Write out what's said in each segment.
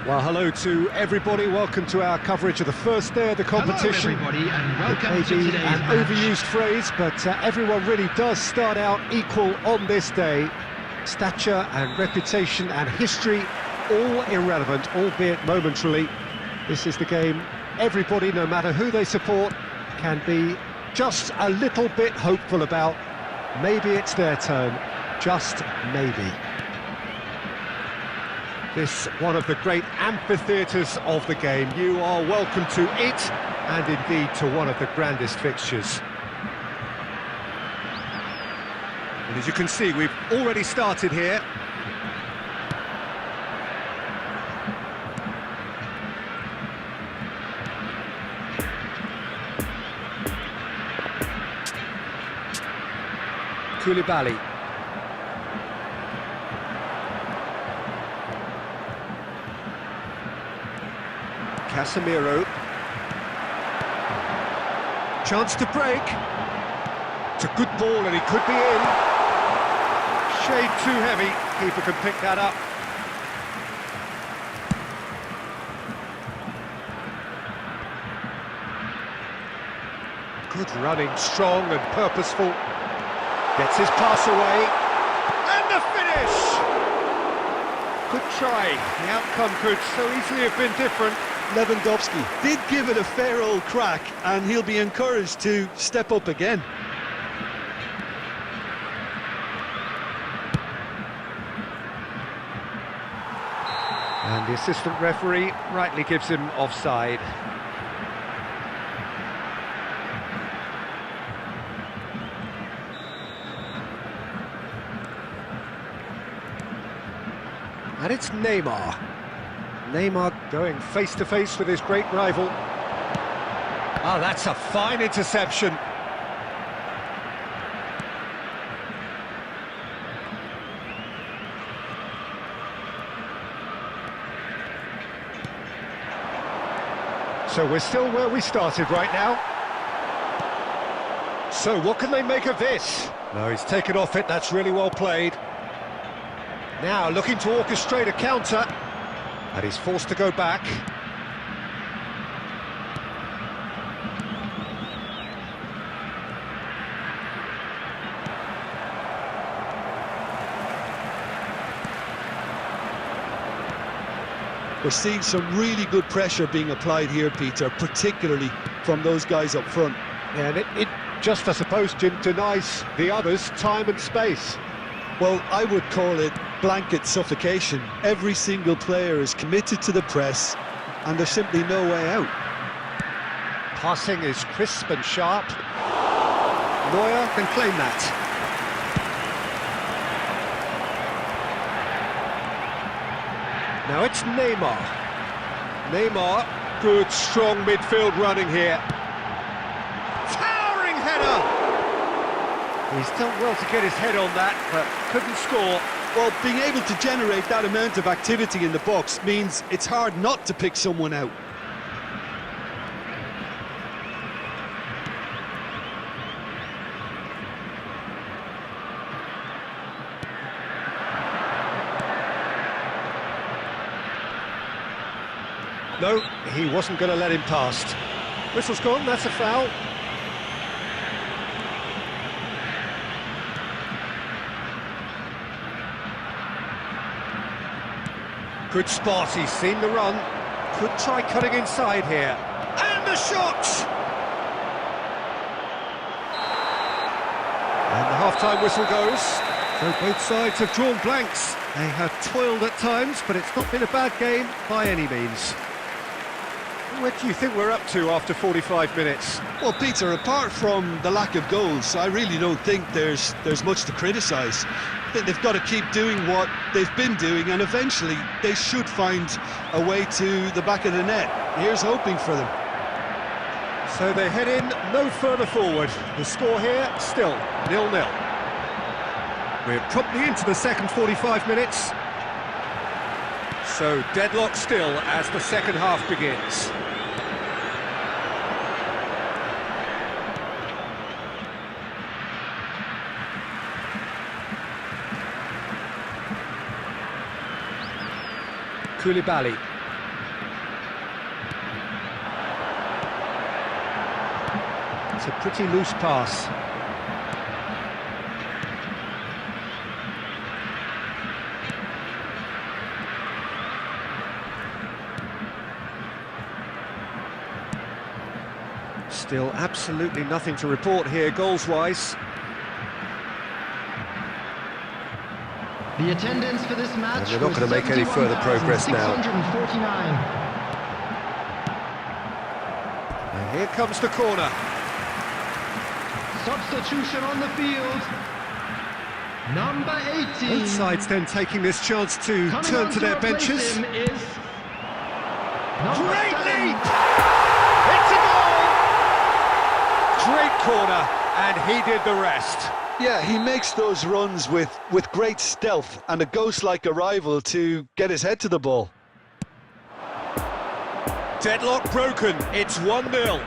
Well, hello to everybody. Welcome to our coverage of the first day of the competition. Hello everybody, and welcome It to may be today's an match. overused phrase, but everyone really does start out equal on this day. Stature and reputation and history, all irrelevant, albeit momentarily. This is the game everybody, no matter who they support, can be just a little bit hopeful about. Maybe it's their turn, just maybe. This one of the great amphitheatres of the game. You are welcome to it, and indeed to one of the grandest fixtures. And as you can see, we've already started here. Koulibaly. Casemiro. Chance to break. It's a good ball and he could be in. Shade too heavy. Keeper can pick that up. Good running, strong and purposeful. Gets his pass away. And the finish! Good try. The outcome could so easily have been different. Lewandowski did give it a fair old crack, and he'll be encouraged to step up again. And the assistant referee rightly gives him offside. And it's Neymar. Neymar going face-to-face with his great rival. Oh, that's a fine interception. So we're still where we started right now. So what can they make of this? No, he's taken off it, that's really well played. Now looking to orchestrate a counter. And he's forced to go back. We're seeing some really good pressure being applied here, Peter, particularly from those guys up front. Yeah, and it just, I suppose, Jim, denies the others time and space. Well, I would call it blanket suffocation. Every single player is committed to the press, and there's simply no way out. Passing is crisp and sharp. Neuer can claim that. Now it's Neymar. Neymar, good strong midfield running here. Towering header! He's done well to get his head on that, but couldn't score. Well, being able to generate that amount of activity in the box means it's hard not to pick someone out. No, he wasn't going to let him past. Whistle's gone, that's a foul. Good spot, he's seen the run. Could try cutting inside here. And the shot! And the half-time whistle goes. So both sides have drawn blanks. They have toiled at times, but it's not been a bad game by any means. What do you think we're up to after 45 minutes? Well, Peter, apart from the lack of goals, I really don't think there's much to criticise. They've got to keep doing what they've been doing, and eventually they should find a way to the back of the net. Here's hoping for them. So they head in no further forward. The score here, still 0-0. We're promptly into the second 45 minutes. So deadlock still as the second half begins. Koulibaly. It's a pretty loose pass. Still absolutely nothing to report here, goals-wise. The attendance for this match. And they're not going to make any further progress now. 649. And here comes the corner. Substitution on the field. Number 18. Both sides then taking this chance to turn to their benches. Great leap! It's a goal! Great corner, and he did the rest. Yeah, he makes those runs with great stealth and a ghost-like arrival to get his head to the ball. Deadlock broken, it's 1-0.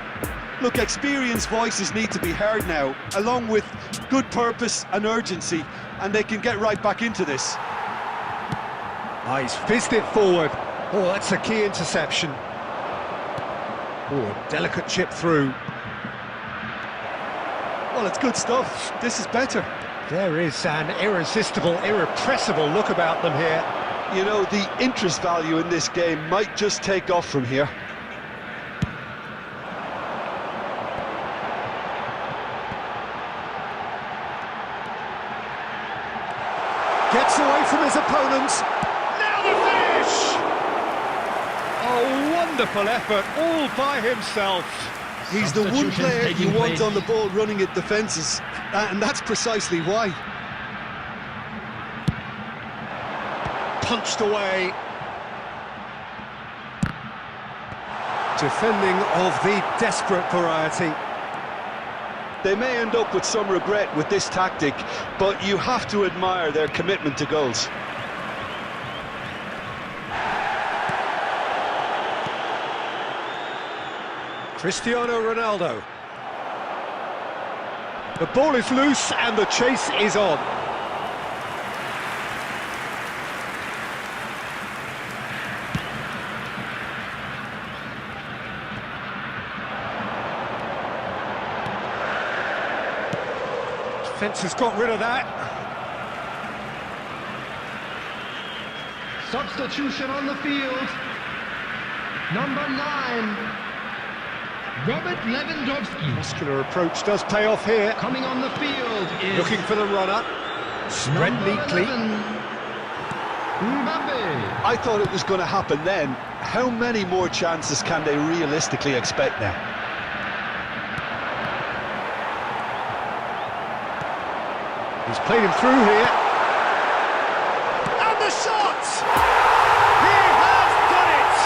Look, experienced voices need to be heard now, along with good purpose and urgency, and they can get right back into this. Oh, he's fizzed it forward. Oh, that's a key interception. Oh, a delicate chip through. Well, it's good stuff. This is better. There is an irresistible, irrepressible look about them here. You know, the interest value in this game might just take off from here. Gets away from his opponents. Now the finish! Oh, wonderful effort, all by himself. He's the one player you want on the ball running at defences, and that's precisely why. Punched away. Defending of the desperate variety. They may end up with some regret with this tactic, but you have to admire their commitment to goals. Cristiano Ronaldo. The ball is loose and the chase is on. Defence has got rid of that. Substitution on the field. Number 9. Robert Lewandowski. Muscular approach does pay off here. Coming on the field is Looking for the runner. Spread number neatly. 11, Mbappe. I thought it was going to happen then. How many more chances can they realistically expect now? He's played him through here. And the shot! He has done it!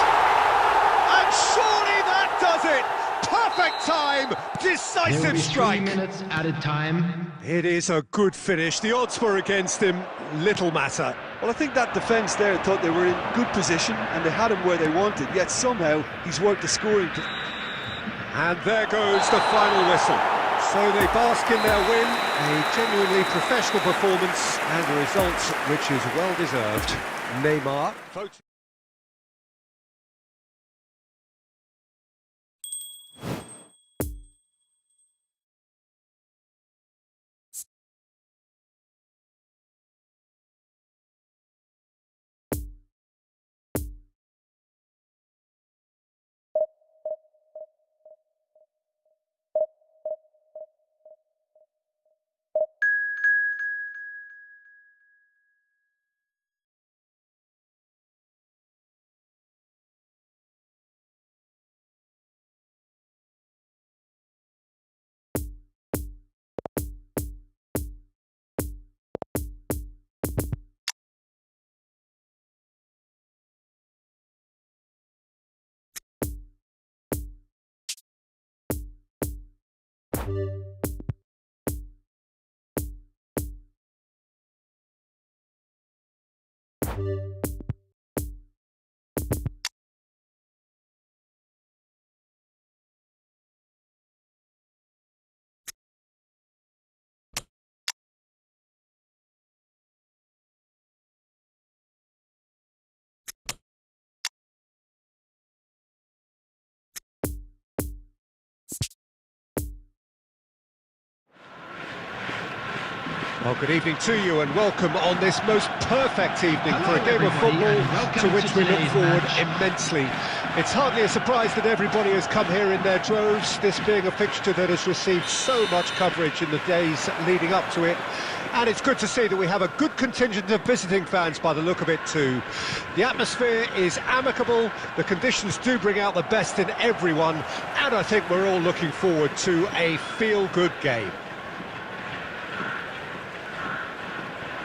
And surely that does it! Perfect time! Decisive There will be strike! 3 minutes added time. It is a good finish. The odds were against him. Little matter. Well, I think that defence there thought they were in good position and they had him where they wanted, yet somehow he's worked the scoring. And there goes the final whistle. So they bask in their win, a genuinely professional performance and a result which is well deserved. Neymar. Well, good evening to you and welcome on this most perfect evening for a game of football to which we look forward immensely. It's hardly a surprise that everybody has come here in their droves, this being a fixture that has received so much coverage in the days leading up to it. And it's good to see that we have a good contingent of visiting fans by the look of it too. The atmosphere is amicable, the conditions do bring out the best in everyone, and I think we're all looking forward to a feel-good game.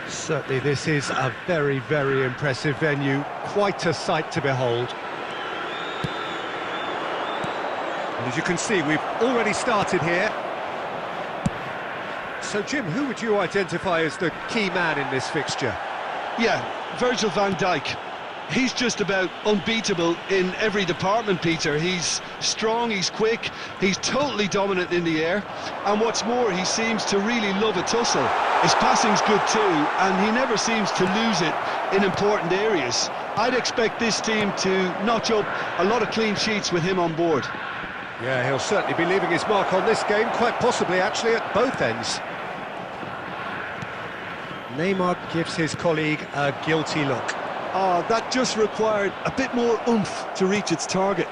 Certainly this is a very, very impressive venue, quite a sight to behold. And as you can see, we've already started here. So Jim, who would you identify as the key man in this fixture? Yeah, Virgil van Dijk. He's just about unbeatable in every department, Peter. He's strong, he's quick, he's totally dominant in the air, and what's more, he seems to really love a tussle. His passing's good too, and he never seems to lose it in important areas. I'd expect this team to notch up a lot of clean sheets with him on board. Yeah, he'll certainly be leaving his mark on this game, quite possibly actually at both ends. Neymar gives his colleague a guilty look. Oh, that just required a bit more oomph to reach its target.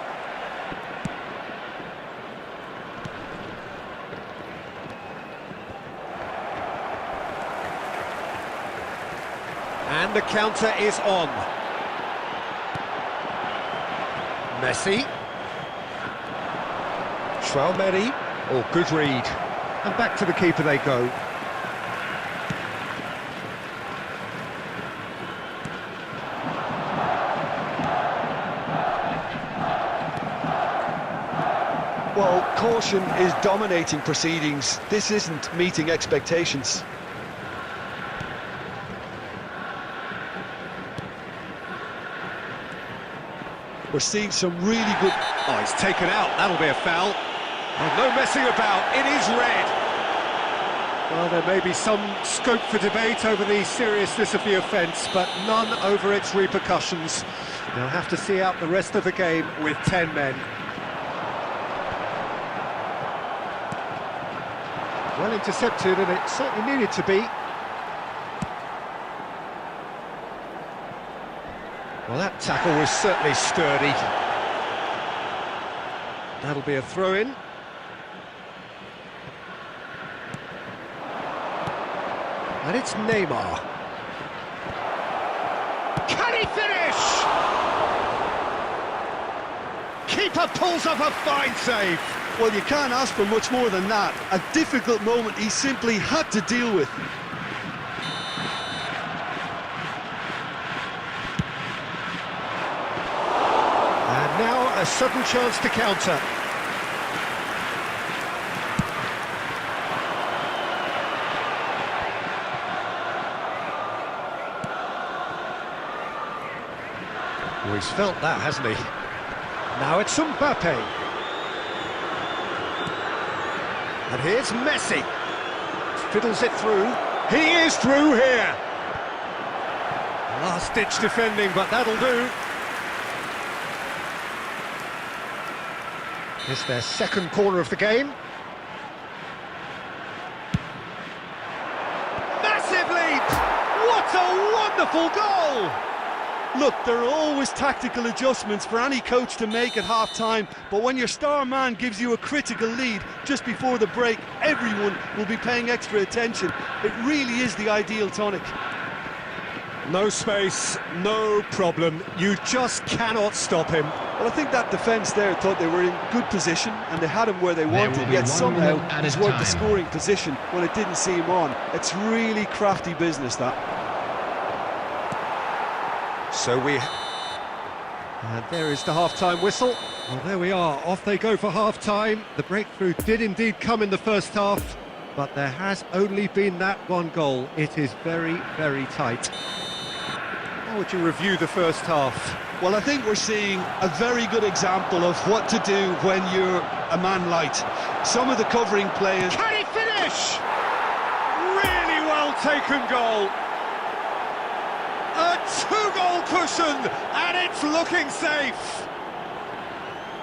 And the counter is on. Messi. Schwalmeri. Oh, good read. And back to the keeper they go. Well, caution is dominating proceedings. This isn't meeting expectations. We're seeing some really good... Oh, he's taken out. That'll be a foul. Oh, no messing about. It is red. Well, there may be some scope for debate over the seriousness of the offence, but none over its repercussions. They'll have to see out the rest of the game with 10 men. Well intercepted, and it certainly needed to be. Well, that tackle was certainly sturdy. That'll be a throw-in. And it's Neymar. Can he finish? Keeper pulls off a fine save. Well, you can't ask for much more than that. A difficult moment he simply had to deal with. And now a sudden chance to counter. Well, he's felt that, hasn't he? Now it's Mbappe. And here's Messi. Fiddles it through. He is through here. Last-ditch defending, but that'll do. It's their second corner of the game. Massive leap! What a wonderful goal! Look, there are always tactical adjustments for any coach to make at half-time, but when your star man gives you a critical lead just before the break, everyone will be paying extra attention. It really is the ideal tonic. No space, no problem. You just cannot stop him. Well, I think that defence there thought they were in good position and they had him where they wanted, yet somehow he's worked the scoring position when it didn't see him on. It's really crafty business, that. So and there is the half-time whistle. Well, there we are, off they go for half-time. The breakthrough did indeed come in the first half, but there has only been that one goal. It is very, very tight. How would you review the first half? Well, I think we're seeing a very good example of what to do when you're a man light. Some of the covering players... Can he finish? Really well taken goal. A two-goal cushion, and it's looking safe.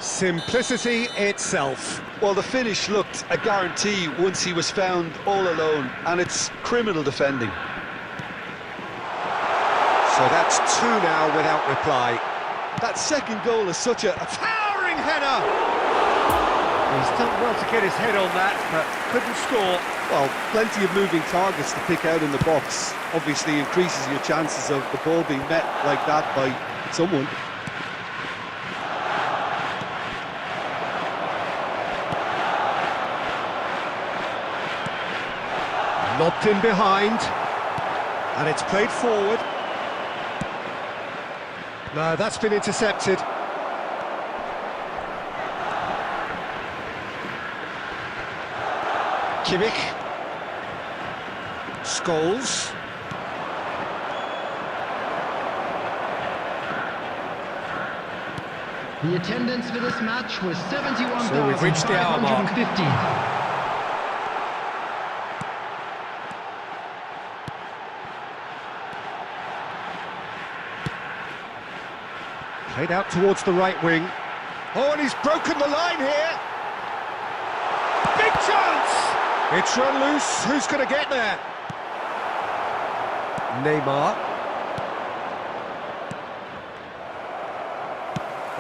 Simplicity itself. Well, the finish looked a guarantee once he was found all alone, and it's criminal defending. So that's two now without reply. That second goal is such a towering header! He's done well to get his head on that, but couldn't score. Well, plenty of moving targets to pick out in the box. Obviously increases your chances of the ball being met like that by someone. Lobbed in behind, and it's played forward. No, that's been intercepted. Kimmich. Scholes. The attendance for this match was So we've reached the hour mark. 71,550. Played out towards the right wing. Oh, and he's broken the line here. Big chance! It's run loose. Who's going to get there? Neymar.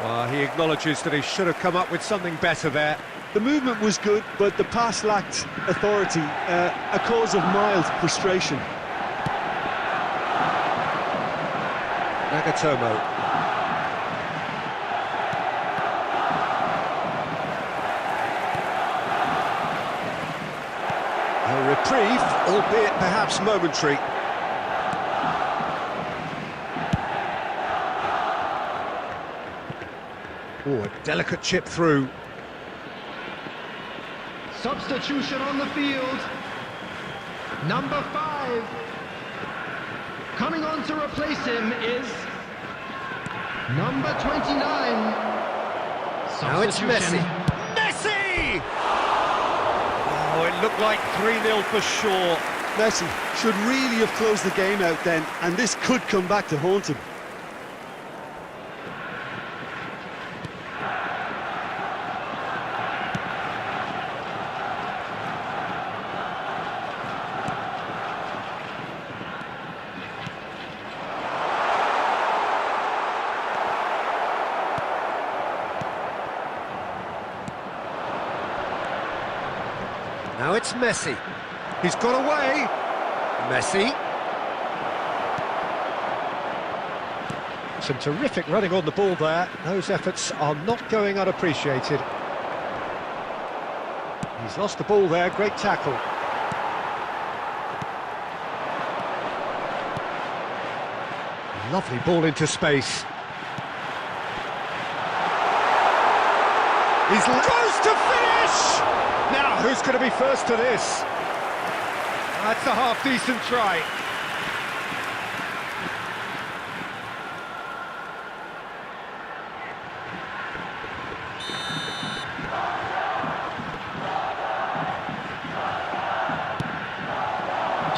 Well, he acknowledges that he should have come up with something better there. The movement was good, but the pass lacked authority, a cause of mild frustration. Nagatomo. A reprieve, albeit perhaps momentary. Oh, a delicate chip through. Substitution on the field. Number 5. Coming on to replace him is number 29. Now it's Messi. Substitution. Messi! Oh, it looked like 3-0 for sure. Messi should really have closed the game out then, and this could come back to haunt him. Now it's Messi. He's got away. Messi. Some terrific running on the ball there. Those efforts are not going unappreciated. He's lost the ball there. Great tackle. Lovely ball into space. He's close to finish! Now, who's going to be first to this? That's a half-decent try.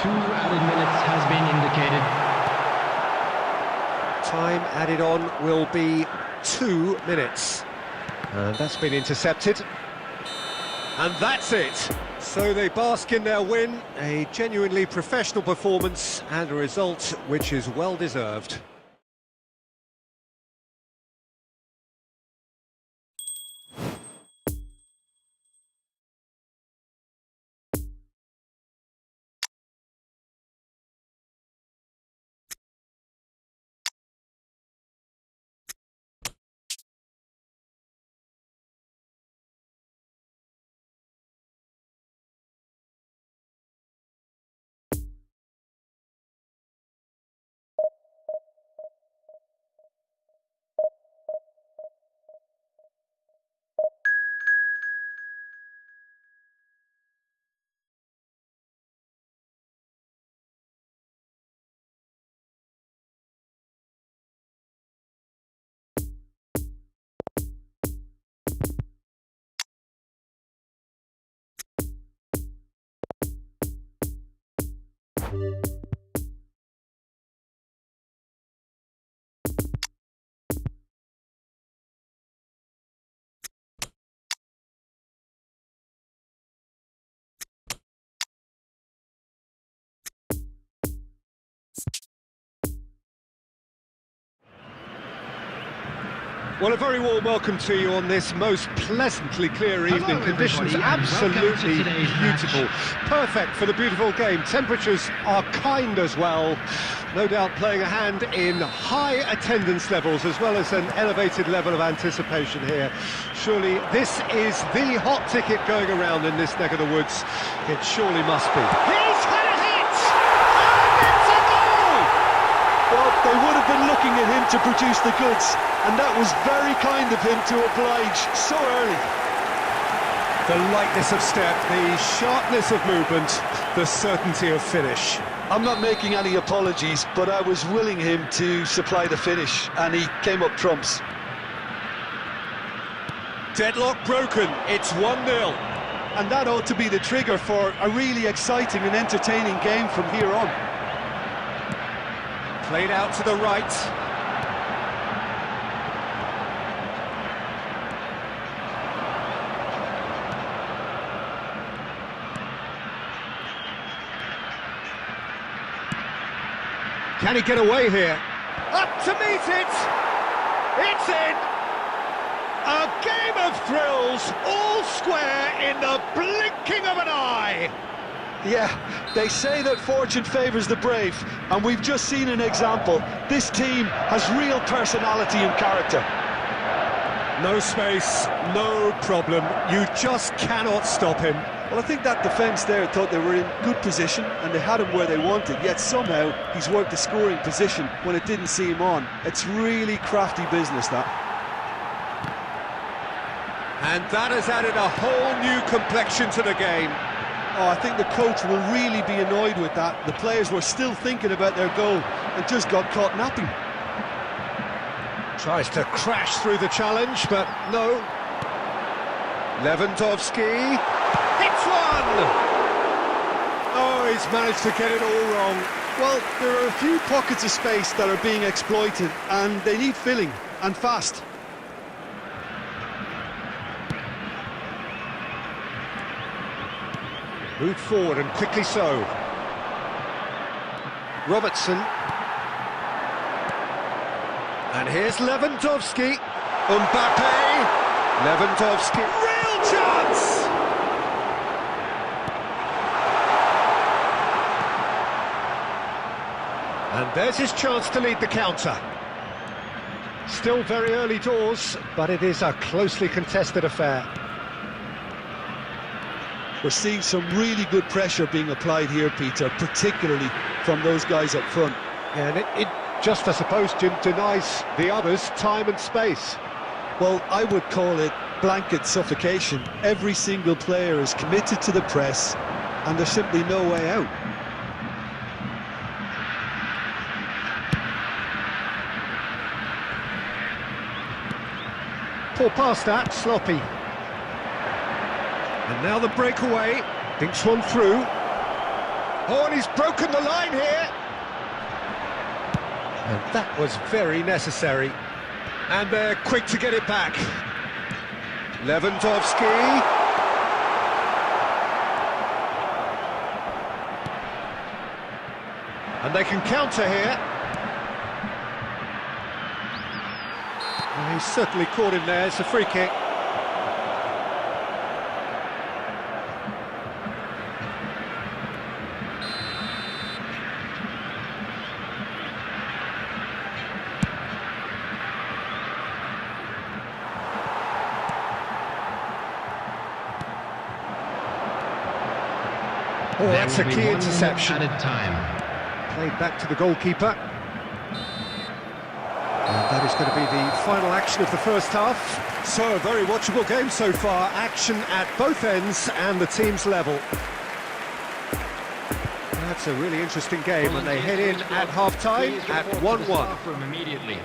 Two added minutes has been indicated. Time added on will be 2 minutes. And that's been intercepted. And that's it. So they bask in their win, a genuinely professional performance and a result which is well deserved. Well, a very warm welcome to you on this most pleasantly clear evening. Hello, Conditions everybody, and welcome to absolutely today's beautiful. match. Perfect for the beautiful game. Temperatures are kind as well. No doubt playing a hand in high attendance levels as well as an elevated level of anticipation here. Surely this is the hot ticket going around in this neck of the woods. It surely must be. He's had a hit! And it's a goal! Well, they would have been looking at him to produce the goods, and that was very kind of him to oblige so early. The lightness of step, the sharpness of movement, the certainty of finish. I'm not making any apologies, but I was willing him to supply the finish, and he came up trumps. Deadlock broken, it's 1-0. And that ought to be the trigger for a really exciting and entertaining game from here on. Played out to the right. Can he get away here? Up to meet it! It's in! A game of thrills, all square in the blinking of an eye! Yeah, they say that fortune favours the brave, and we've just seen an example. This team has real personality and character. No space, no problem. You just cannot stop him. Well, I think that defence there thought they were in good position and they had him where they wanted, yet somehow he's worked the scoring position when it didn't see him on. It's really crafty business, that. And that has added a whole new complexion to the game. Oh, I think the coach will really be annoyed with that. The players were still thinking about their goal and just got caught napping. Tries to crash through the challenge, but no. Lewandowski hits one! Oh, he's managed to get it all wrong. Well, there are a few pockets of space that are being exploited, and they need filling, and fast. Moved forward and quickly so. Robertson. And here's Lewandowski. Mbappe. Lewandowski. Real chance! And there's his chance to lead the counter. Still very early doors, but it is a closely contested affair. We're seeing some really good pressure being applied here, Peter, particularly from those guys up front. And it just, I suppose, Jim, denies the others time and space. Well, I would call it blanket suffocation. Every single player is committed to the press, and there's simply no way out. Poor pass that, sloppy. And now the breakaway, thinks one through. Oh, and he's broken the line here. And that was very necessary. And they're quick to get it back. Lewandowski. And they can counter here. And he's certainly caught him there, it's a free kick. Oh, that's a key interception. Added time. Played back to the goalkeeper. And that is going to be the final action of the first half. So, a very watchable game so far. Action at both ends and the teams level. That's a really interesting game, and they head in at half-time at 1-1. Immediately.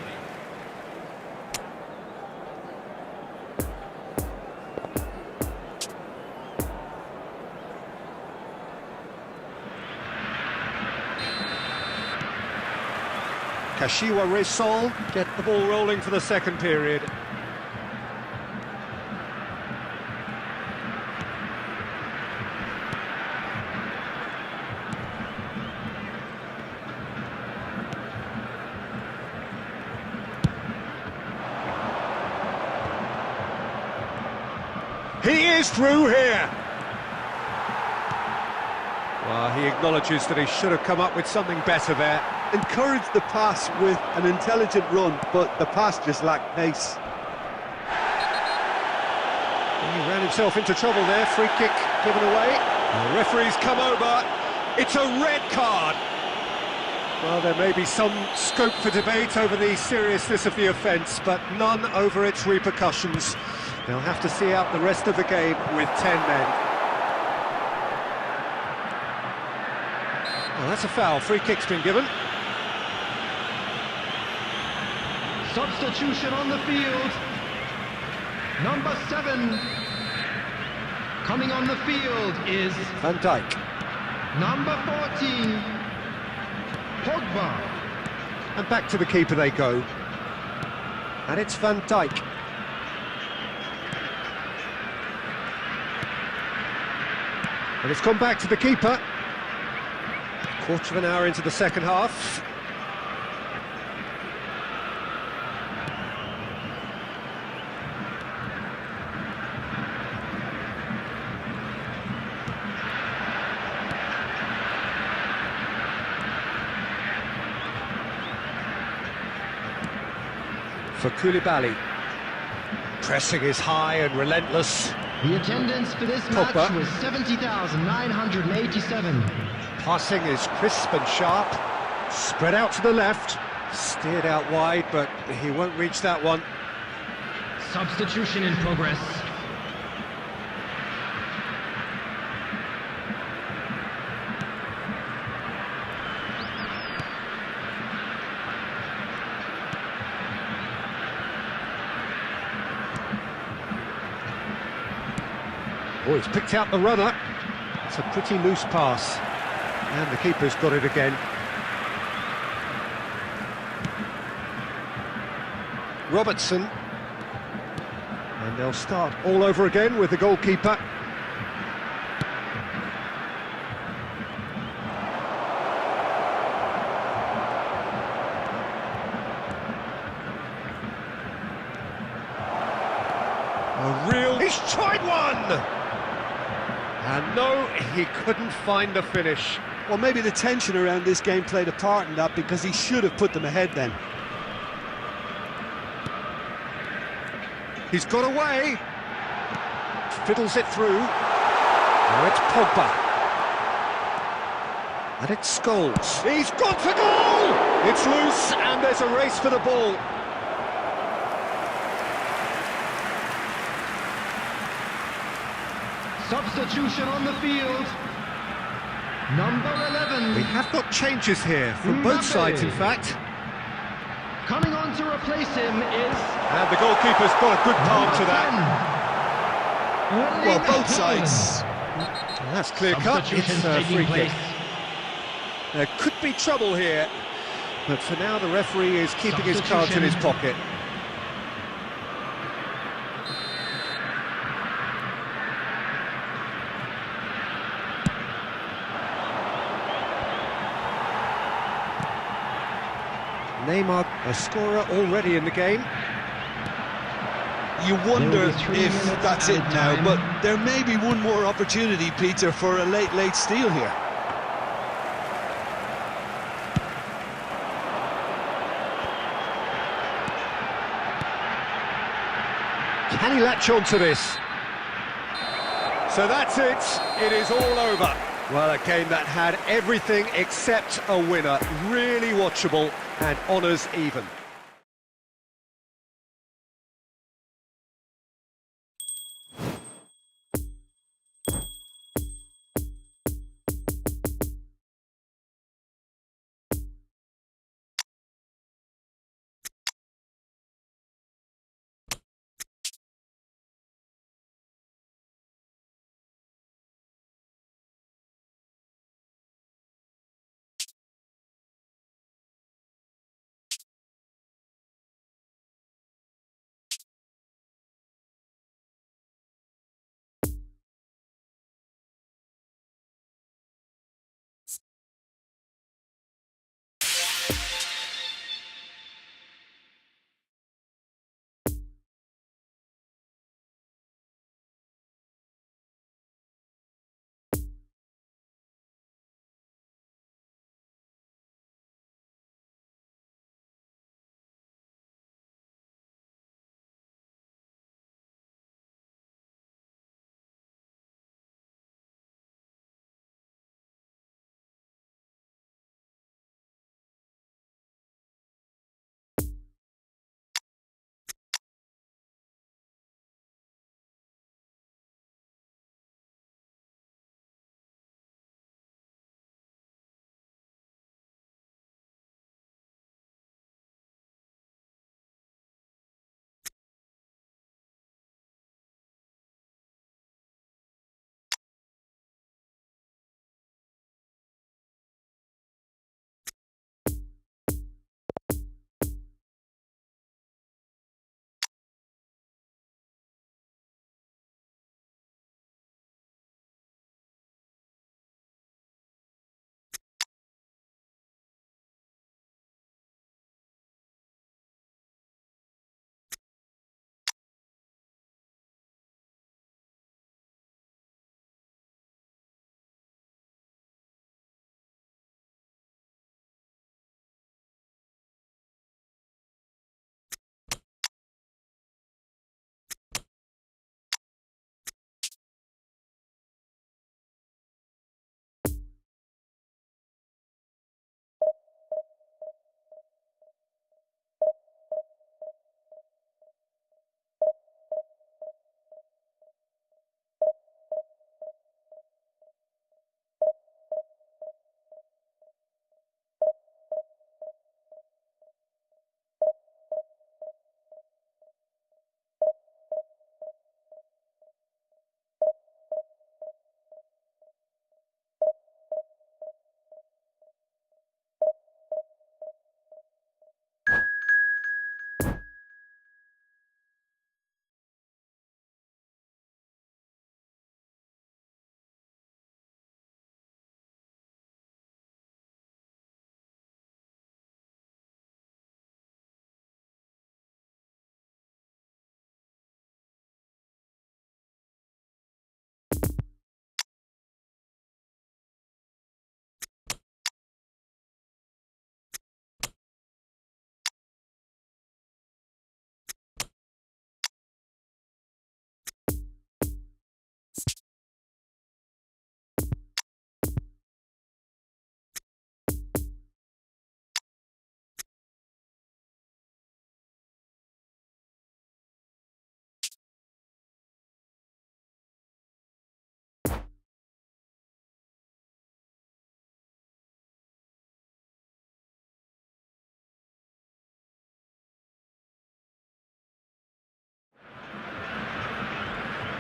Kashiwa Resol get the ball rolling for the second period. He is through here. Well, he acknowledges that he should have come up with something better there. Encouraged the pass with an intelligent run, but the pass just lacked pace. He ran himself into trouble there. Free kick given away. The referee's come over. It's a red card. Well, there may be some scope for debate over the seriousness of the offence, but none over its repercussions. They'll have to see out the rest of the game with 10 men. Well, that's a foul. Free kick's been given. Substitution on the field. Number 7. Coming on the field is Van Dijk. number 14. Pogba. And back to the keeper they go. And it's Van Dijk. And it's gone back to the keeper. Quarter of an hour into the second half. For Koulibaly. Pressing is high and relentless. The attendance for this Pogba. match was 70,987. Passing is crisp and sharp. Spread out to the left. Steered out wide, but he won't reach that one. Substitution in progress. Oh, he's picked out the runner. It's a pretty loose pass. And the keeper's got it again. Robertson. And they'll start all over again with the goalkeeper. He's tried one! And no, he couldn't find the finish. Well, maybe the tension around this game played a part in that, because he should have put them ahead then. He's got away. Fiddles it through. Now it's Pogba. And it's Scholes. He's got the goal! It's loose and there's a race for the ball. Substitution on the field. Number 11. We have got changes here from both sides, in fact. Coming on to replace him is... And the goalkeeper's got a good palm to that. Well, both sides. Well, that's clear cut. It's a free kick. There could be trouble here, but for now the referee is keeping his cards in his pocket. Neymar, a scorer already in the game. You wonder if that's it now, but there may be one more opportunity, Peter, for a late steal here. Can he latch on to this? So that's it. It is all over. Well, a game that had everything except a winner. Really watchable and honours even.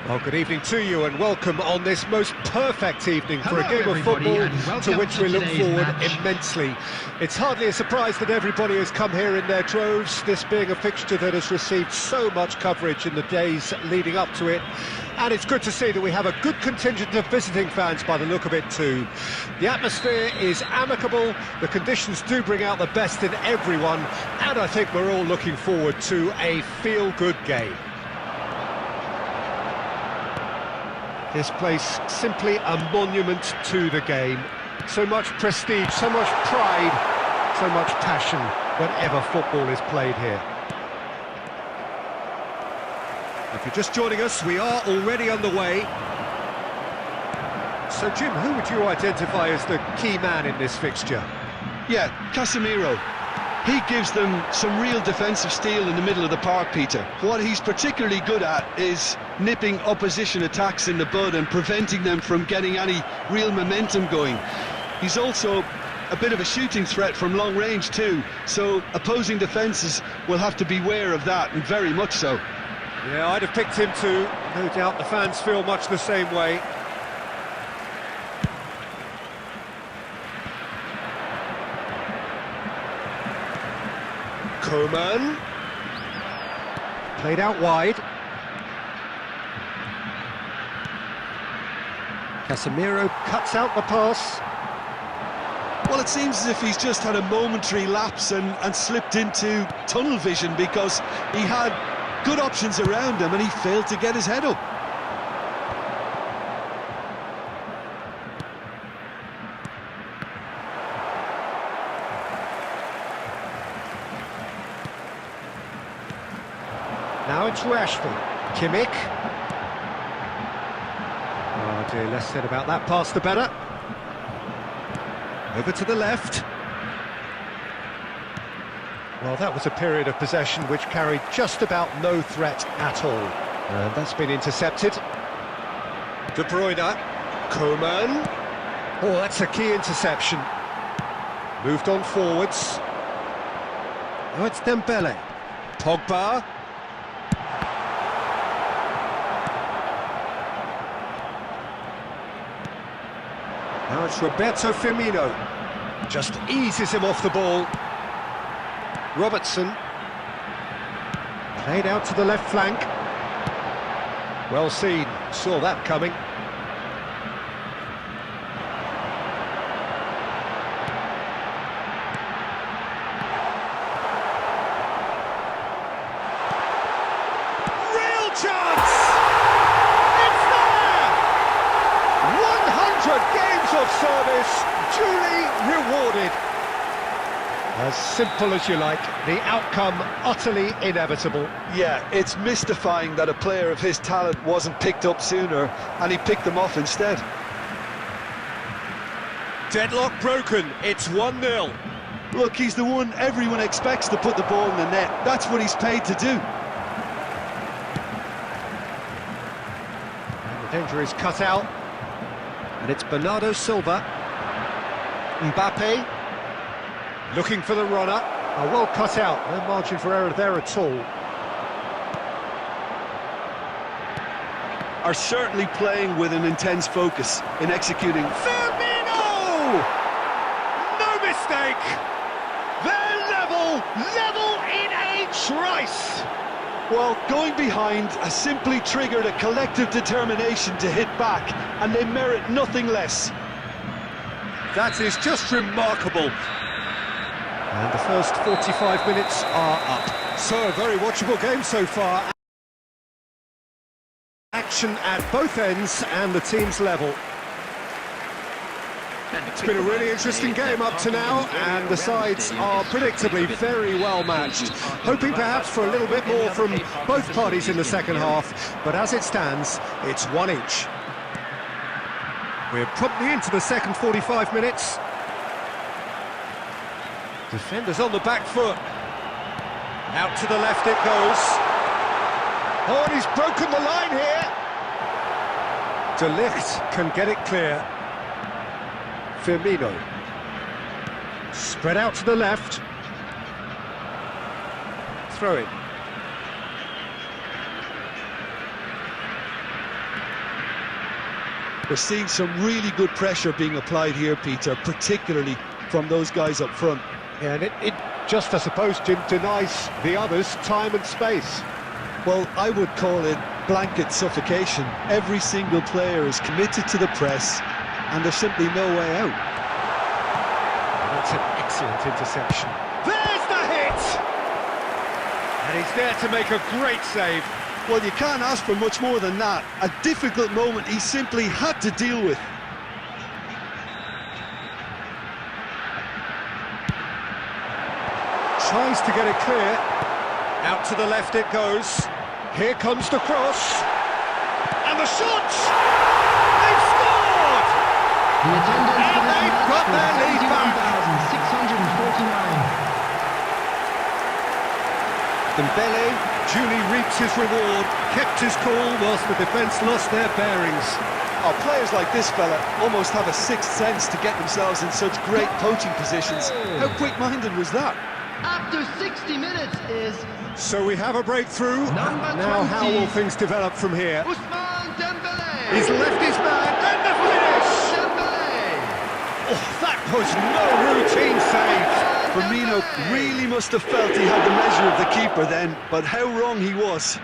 Well, good evening to you and welcome on this most perfect evening for a Hello, game of everybody, and football to welcome which to we look today's forward match. immensely. It's hardly a surprise that everybody has come here in their droves, this being a fixture that has received so much coverage in the days leading up to it. And it's good to see that we have a good contingent of visiting fans by the look of it too. The atmosphere is amicable, the conditions do bring out the best in everyone, and I think we're all looking forward to a feel-good game. This place simply a monument to the game. So much prestige, so much pride, so much passion whenever football is played here. If you're just joining us, we are already underway. So Jim, who would you identify as the key man in this fixture? Yeah, Casemiro. He gives them some real defensive steel in the middle of the park, Peter. What he's particularly good at is nipping opposition attacks in the bud and preventing them from getting any real momentum going. He's also a bit of a shooting threat from long range too, so opposing defences will have to beware of that, and very much so. Yeah, I'd have picked him too. No doubt the fans feel much the same way. Coman. Played out wide. Casemiro cuts out the pass. Well, it seems as if he's just had a momentary lapse and slipped into tunnel vision, because he had good options around him and he failed to get his head up. Now it's Rashford. Kimmich. Oh dear, less said about that pass the better. Over to the left. Well, that was a period of possession which carried just about no threat at all. And that's been intercepted. De Bruyne. Coman. Oh, that's a key interception. Moved on forwards. Oh, it's Dembele. Pogba. Now it's Roberto Firmino. Just eases him off the ball. Robertson. Played out to the left flank. Well seen, saw that coming. Real chance! It's there! 100 games of service, duly rewarded. As simple as you like, the outcome utterly inevitable. Yeah, it's mystifying that a player of his talent wasn't picked up sooner, and he picked them off instead. Deadlock broken, it's 1-0. Look, he's the one everyone expects to put the ball in the net. That's what he's paid to do. And the danger is cut out. And it's Bernardo Silva. Mbappe. Looking for the runner. Oh, well cut out. No margin for error there at all. Are certainly playing with an intense focus in executing. Firmino! No mistake! They're level in a trice! Well, going behind has simply triggered a collective determination to hit back, and they merit nothing less. That is just remarkable. And the first 45 minutes are up. So, a very watchable game so far. Action at both ends and the teams level. It's been a really interesting game up to now, and the sides are predictably very well matched. Hoping perhaps for a little bit more from both parties in the second half, but as it stands, it's 1 each. We're promptly into the second 45 minutes. Defenders on the back foot. Out to the left it goes. Oh, and he's broken the line here. De Ligt can get it clear. Firmino. Spread out to the left. Throw in. We're seeing some really good pressure being applied here, Peter, particularly from those guys up front. Yeah, and it just, I suppose, Jim, denies the others time and space. Well, I would call it blanket suffocation. Every single player is committed to the press, and there's simply no way out. That's an excellent interception. There's the hit! And he's there to make a great save. Well, you can't ask for much more than that. A difficult moment he simply had to deal with. Tries to get it clear. Out to the left it goes. Here comes the cross. And the shot! They've scored! The attendance for this they've match got their lead back. 71,649. Dembele duly reaps his reward, kept his cool whilst the defence lost their bearings. Oh, players like this fella almost have a sixth sense to get themselves in such great poaching positions. How quick-minded was that? After 60 minutes is So we have a breakthrough. Number Now 20. how will things develop from here? Ousmane Dembele. He's left his man, and the finish! Dembele. Oh, that was no routine save. Firmino really must have felt he had the measure of the keeper then, but how wrong he was.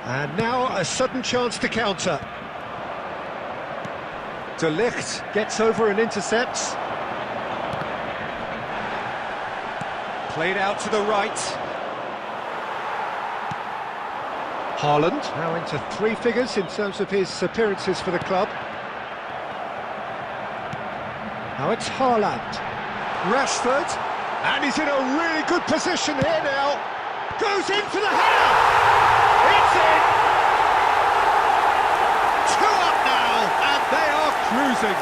And now a sudden chance to counter. De Ligt gets over and intercepts. Played out to the right. Haaland now into three figures in terms of his appearances for the club. Now it's Haaland. Rashford. And he's in a really good position here now. Goes in for the header! It's in! 2 up now, and they are cruising.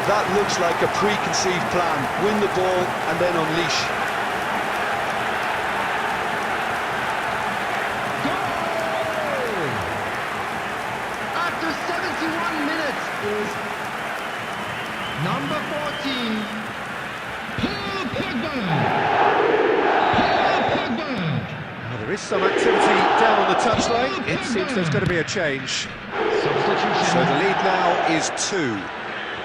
That looks like a preconceived plan. Win the ball and then unleash. Goal! After 71 minutes is number 14, Paul Pogba. Paul Pogba. Well, there is some activity down on the touchline. It seems there's going to be a change. Substitution. So the lead now is 2.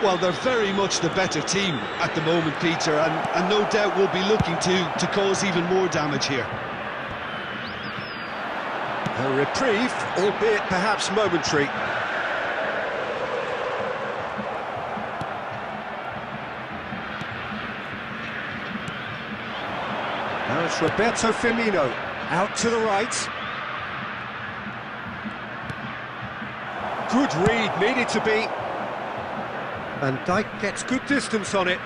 Well, they're very much the better team at the moment, Peter, and no doubt will be looking to cause even more damage here. A reprieve, albeit perhaps momentary. Now it's Roberto Firmino, out to the right. Good read, needed to be. Van Dijk gets good distance on it.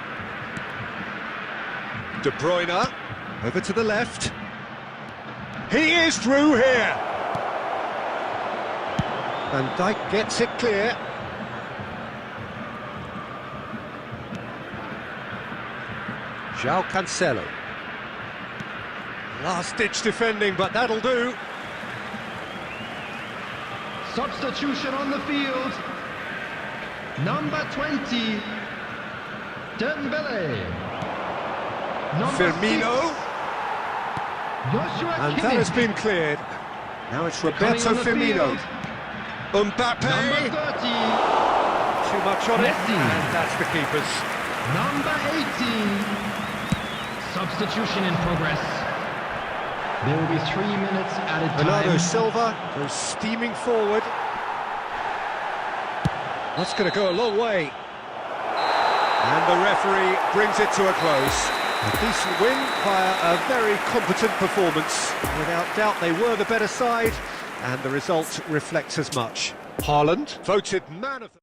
De Bruyne, over to the left. He is through here. Van Dijk gets it clear. João Cancelo. Last-ditch defending, but that'll do. Substitution on the field. Number 20, Dembele. Number Firmino. 6, Joshua And Kimmich. that has been cleared. Now it's Roberto Coming on the Firmino. field. Mbappe. Number 30, Too much on it. Messi. And that's the keeper's. number 18. Substitution in progress. There will be 3 minutes added time. Bernardo Silva goes steaming forward. That's going to go a long way. And the referee brings it to a close. A decent win via a very competent performance. Without doubt, they were the better side, and the result reflects as much. Haaland, voted man of the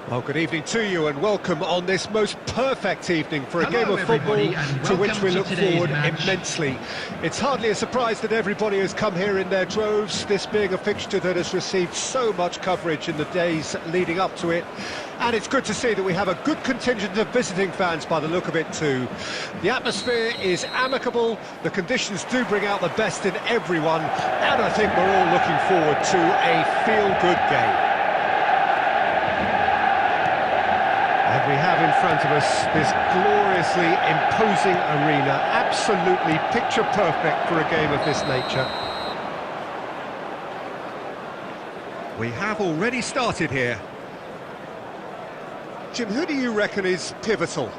Well, good evening to you and welcome on this most perfect evening for a game of football to which we look forward immensely. It's hardly a surprise that everybody has come here in their droves, this being a fixture that has received so much coverage in the days leading up to it. And it's good to see that we have a good contingent of visiting fans by the look of it too. The atmosphere is amicable, the conditions do bring out the best in everyone, and I think we're all looking forward to a feel-good game. And we have in front of us this gloriously imposing arena, absolutely picture perfect for a game of this nature. We have already started here. Jim, who do you reckon is pivotal?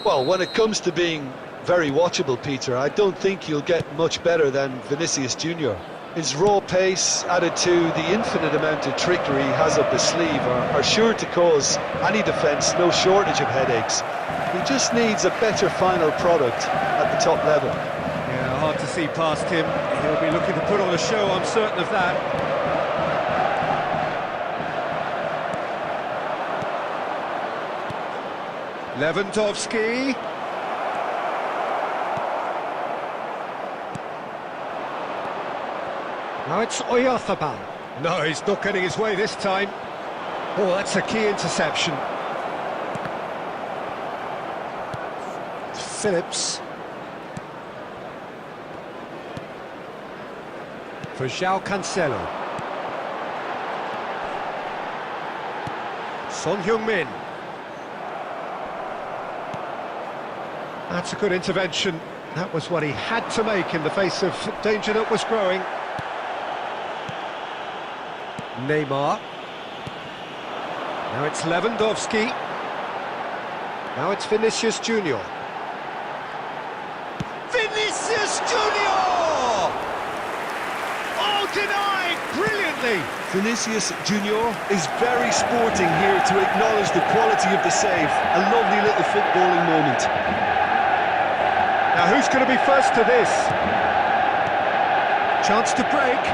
Well, when it comes to being very watchable, Peter, I don't think you'll get much better than Vinicius Junior. His raw pace, added to the infinite amount of trickery he has up his sleeve, are sure to cause any defence no shortage of headaches. He just needs a better final product at the top level. Yeah, hard to see past him. He'll be looking to put on a show, I'm certain of that. Lewandowski. Now it's Oyarzabal. No, he's not getting his way this time. Oh, that's a key interception. Phillips. For João Cancelo. Son Heung-min. That's a good intervention. That was what he had to make in the face of danger that was growing. Neymar. Now it's Lewandowski. Now it's Vinicius Junior. Vinicius Junior! Oh, denied brilliantly! Vinicius Junior is very sporting here to acknowledge the quality of the save. A lovely little footballing moment. Now who's going to be first to this? Chance to break.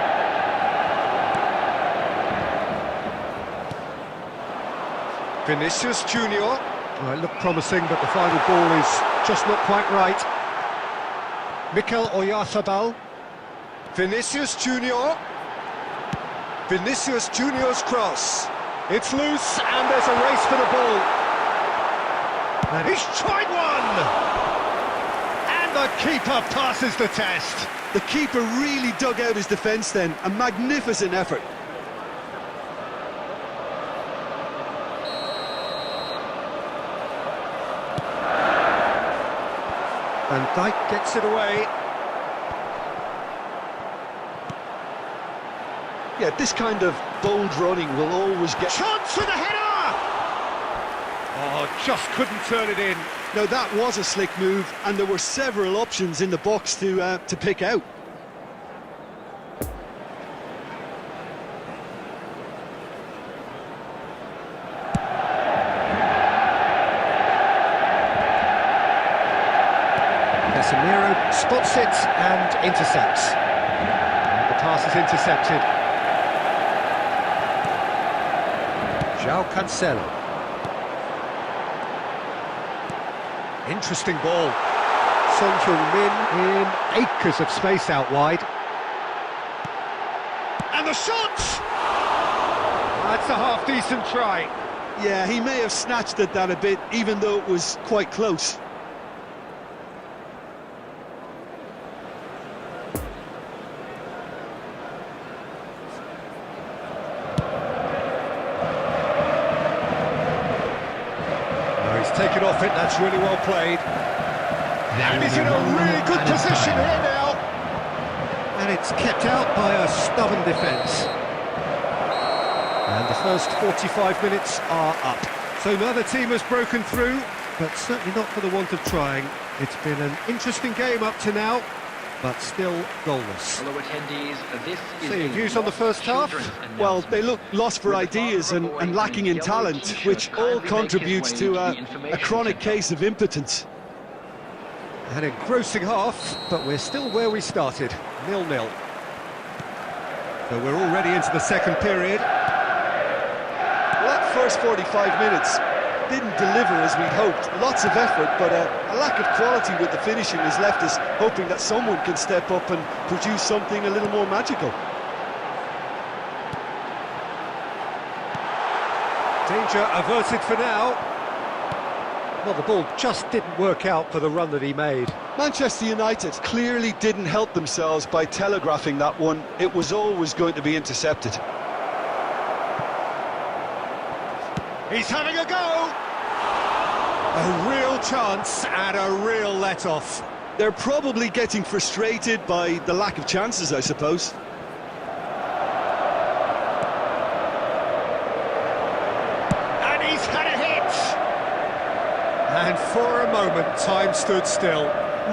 Vinicius Junior. Well, it looked promising, but the final ball is just not quite right. Mikel Oyarzabal. Vinicius Junior. Vinicius Junior's cross. It's loose, and there's a race for the ball. And he's tried one! And the keeper passes the test. The keeper really dug out his defence then. A magnificent effort. Van Dijk gets it away. Yeah, this kind of bold running will always get... Chance for the header! Oh, just couldn't turn it in. Now that was a slick move, and there were several options in the box to pick out. Casemiro spots it and intercepts. And the pass is intercepted. João Cancelo. Interesting ball. Son Heung-min in acres of space out wide. And the shot! That's a half-decent try. Yeah, he may have snatched at that a bit, even though it was quite close. He's taken off it, that's really well played. And he's in a really good position here now. And it's kept out by a stubborn defence. And the first 45 minutes are up. So neither team has broken through, but certainly not for the want of trying. It's been an interesting game up to now, but still goalless. Hello attendees, this is So your views on the first half? Well, they look lost for ideas and lacking in talent, which all contributes to a chronic case of impotence. An engrossing half, but we're still where we started, 0-0. So we're already into the second period. Well, that first 45 minutes didn't deliver as we'd hoped. Lots of effort, but a lack of quality with the finishing has left us hoping that someone can step up and produce something a little more magical. Danger averted for now. Well, the ball just didn't work out for the run that he made. Manchester United clearly didn't help themselves by telegraphing that one. It was always going to be intercepted. He's having a go! A real chance and a real let-off. They're probably getting frustrated by the lack of chances, I suppose. And he's had a hit! And for a moment, time stood still.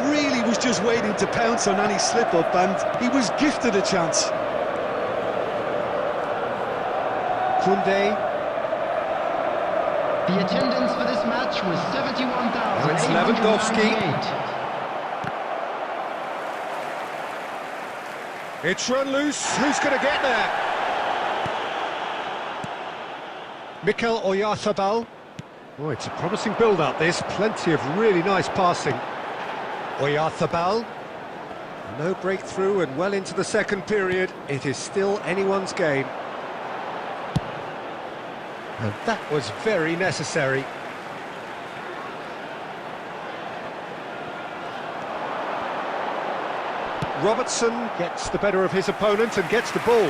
Really was just waiting to pounce on any slip-up, and he was gifted a chance. Koundé. The attendance for this match was 71,898. It's Lewandowski. It's run loose. Who's going to get there? Mikel Oyarzabal. Oh, it's a promising build-up, this. Plenty of really nice passing. Oyarzabal. No breakthrough and well into the second period. It is still anyone's game. And that was very necessary. Robertson gets the better of his opponent and gets the ball.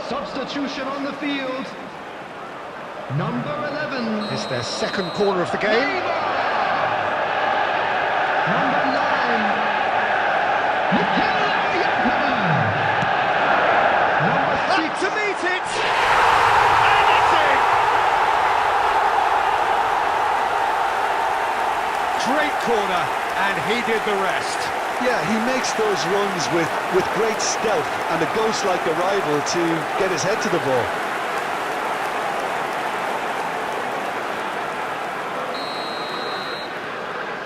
Substitution on the field. Number 11. It's their second corner of the game. Number 9. Mikel Oyarzabal. Number 6. To meet it! And it's in! Great corner, and he did the rest. Yeah, he makes those runs with great stealth and a ghost-like arrival to get his head to the ball.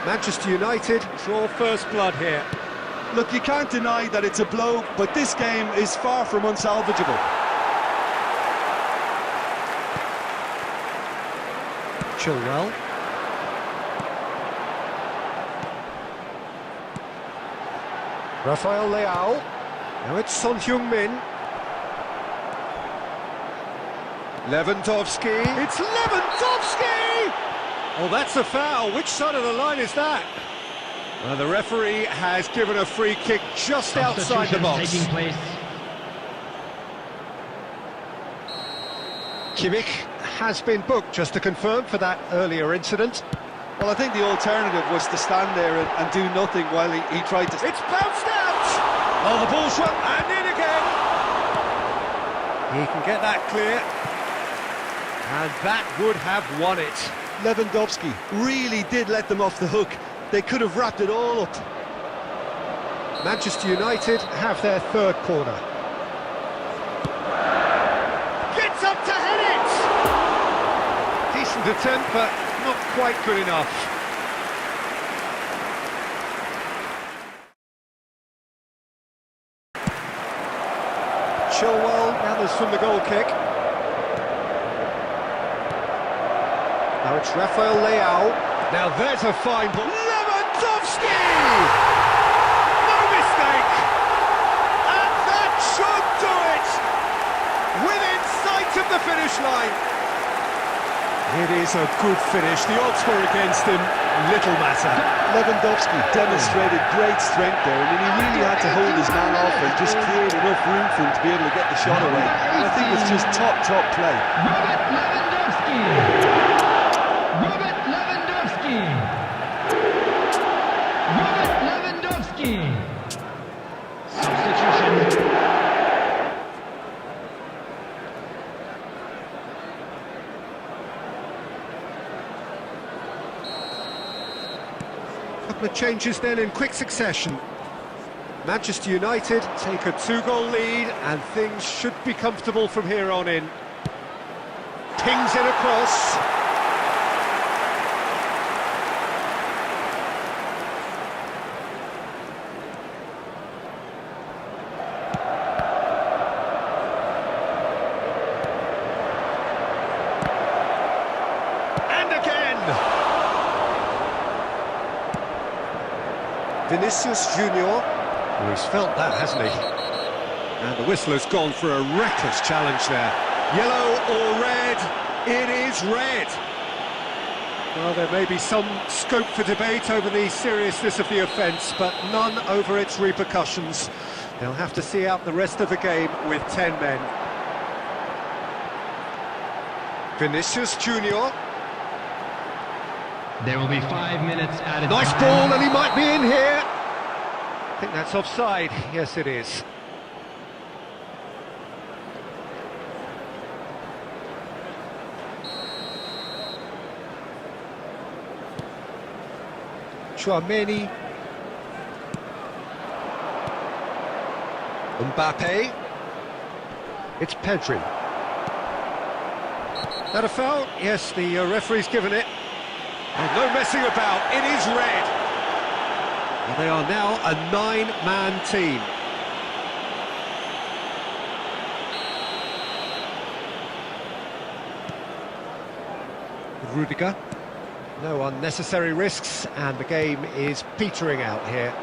Manchester United draw first blood here. Look, you can't deny that it's a blow, but this game is far from unsalvageable. Chilwell. Rafael Leao. Now it's Son Heung-min. Lewandowski. It's Lewandowski! Oh, that's a foul. Which side of the line is that? Well, the referee has given a free kick just outside the box. Taking place. Kimmich has been booked, just to confirm, for that earlier incident. Well, I think the alternative was to stand there and do nothing while he tried to... It's bounced out! Oh, the ball's run, and in again! He can get that clear. And that would have won it. Lewandowski really did let them off the hook. They could have wrapped it all up. Manchester United have their third corner. Gets up to head it! decent attempt, but not quite good enough. Chilwell gathers from the goal kick. Now it's Rafael Leao. Now there's a fine ball. Lewandowski! No mistake! And that should do it! Within sight of the finish line. It is a good finish. The odds were against him. Little matter. Lewandowski demonstrated great strength there. I mean, he really had to hold his man off and just create enough room for him to be able to get the shot away. And I think it's just top play. Robert Lewandowski! Robert Lewandowski! Robert Lewandowski! Substitution. Couple of changes then in quick succession. Manchester United take a 2-goal lead and things should be comfortable from here on in. Pings it across. And again! Vinicius Junior, he's felt that, hasn't he? And the whistle has gone for a reckless challenge there. Yellow or red? It is red. Well, there may be some scope for debate over the seriousness of the offence, but none over its repercussions. They'll have to see out the rest of the game with 10 men. Vinicius Junior. There will be 5 minutes added. Nice ball, and he might be in here. I think that's offside. Yes, it is. Chouameni. Mbappe. It's Pedri. That a foul? Yes, the referee's given it. And no messing about, it is red. Well, they are now a 9-man team. Rudiger. No unnecessary risks, and the game is petering out here.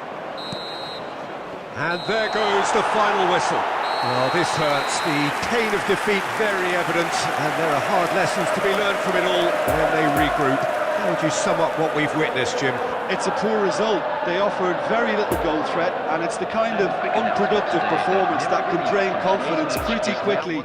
And there goes the final whistle. Well, this hurts. The pain of defeat very evident, and there are hard lessons to be learned from it all when they regroup. How would you sum up what we've witnessed, Jim? It's a poor result. They offered very little goal threat, and it's the kind of unproductive performance that can drain confidence pretty quickly.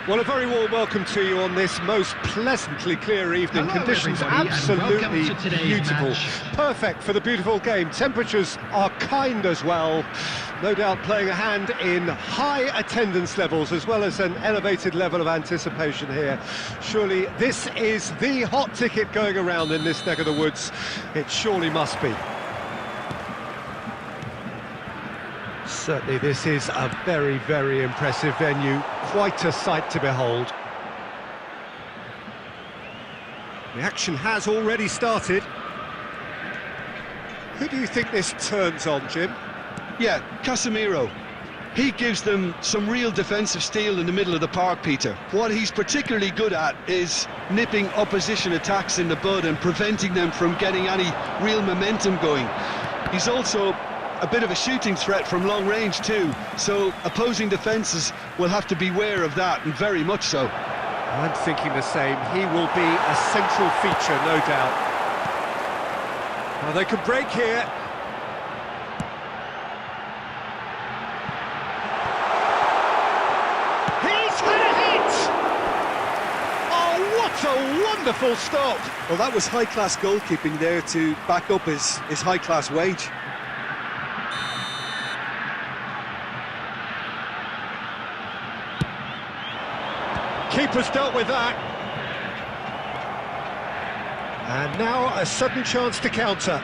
Well, a very warm welcome to you on this most pleasantly clear evening. Hello, Conditions everybody, and absolutely welcome to today's beautiful. match. Perfect for the beautiful game. Temperatures are kind as well. No doubt playing a hand in high attendance levels as well as an elevated level of anticipation here. Surely this is the hot ticket going around in this neck of the woods. It surely must be. Certainly this is a very, very impressive venue. Quite a sight to behold. The action has already started. Who do you think this turns on, Jim? Yeah, Casemiro. He gives them some real defensive steel in the middle of the park, Peter. What he's particularly good at is nipping opposition attacks in the bud and preventing them from getting any real momentum going. He's also a bit of a shooting threat from long range too, so opposing defences will have to beware of that, and very much so. I'm thinking the same. He will be a central feature, no doubt. Well, they can break here. He's had a hit! Oh, what a wonderful stop! Well, that was high-class goalkeeping there to back up his high-class wage. Keeper's dealt with that. And now a sudden chance to counter.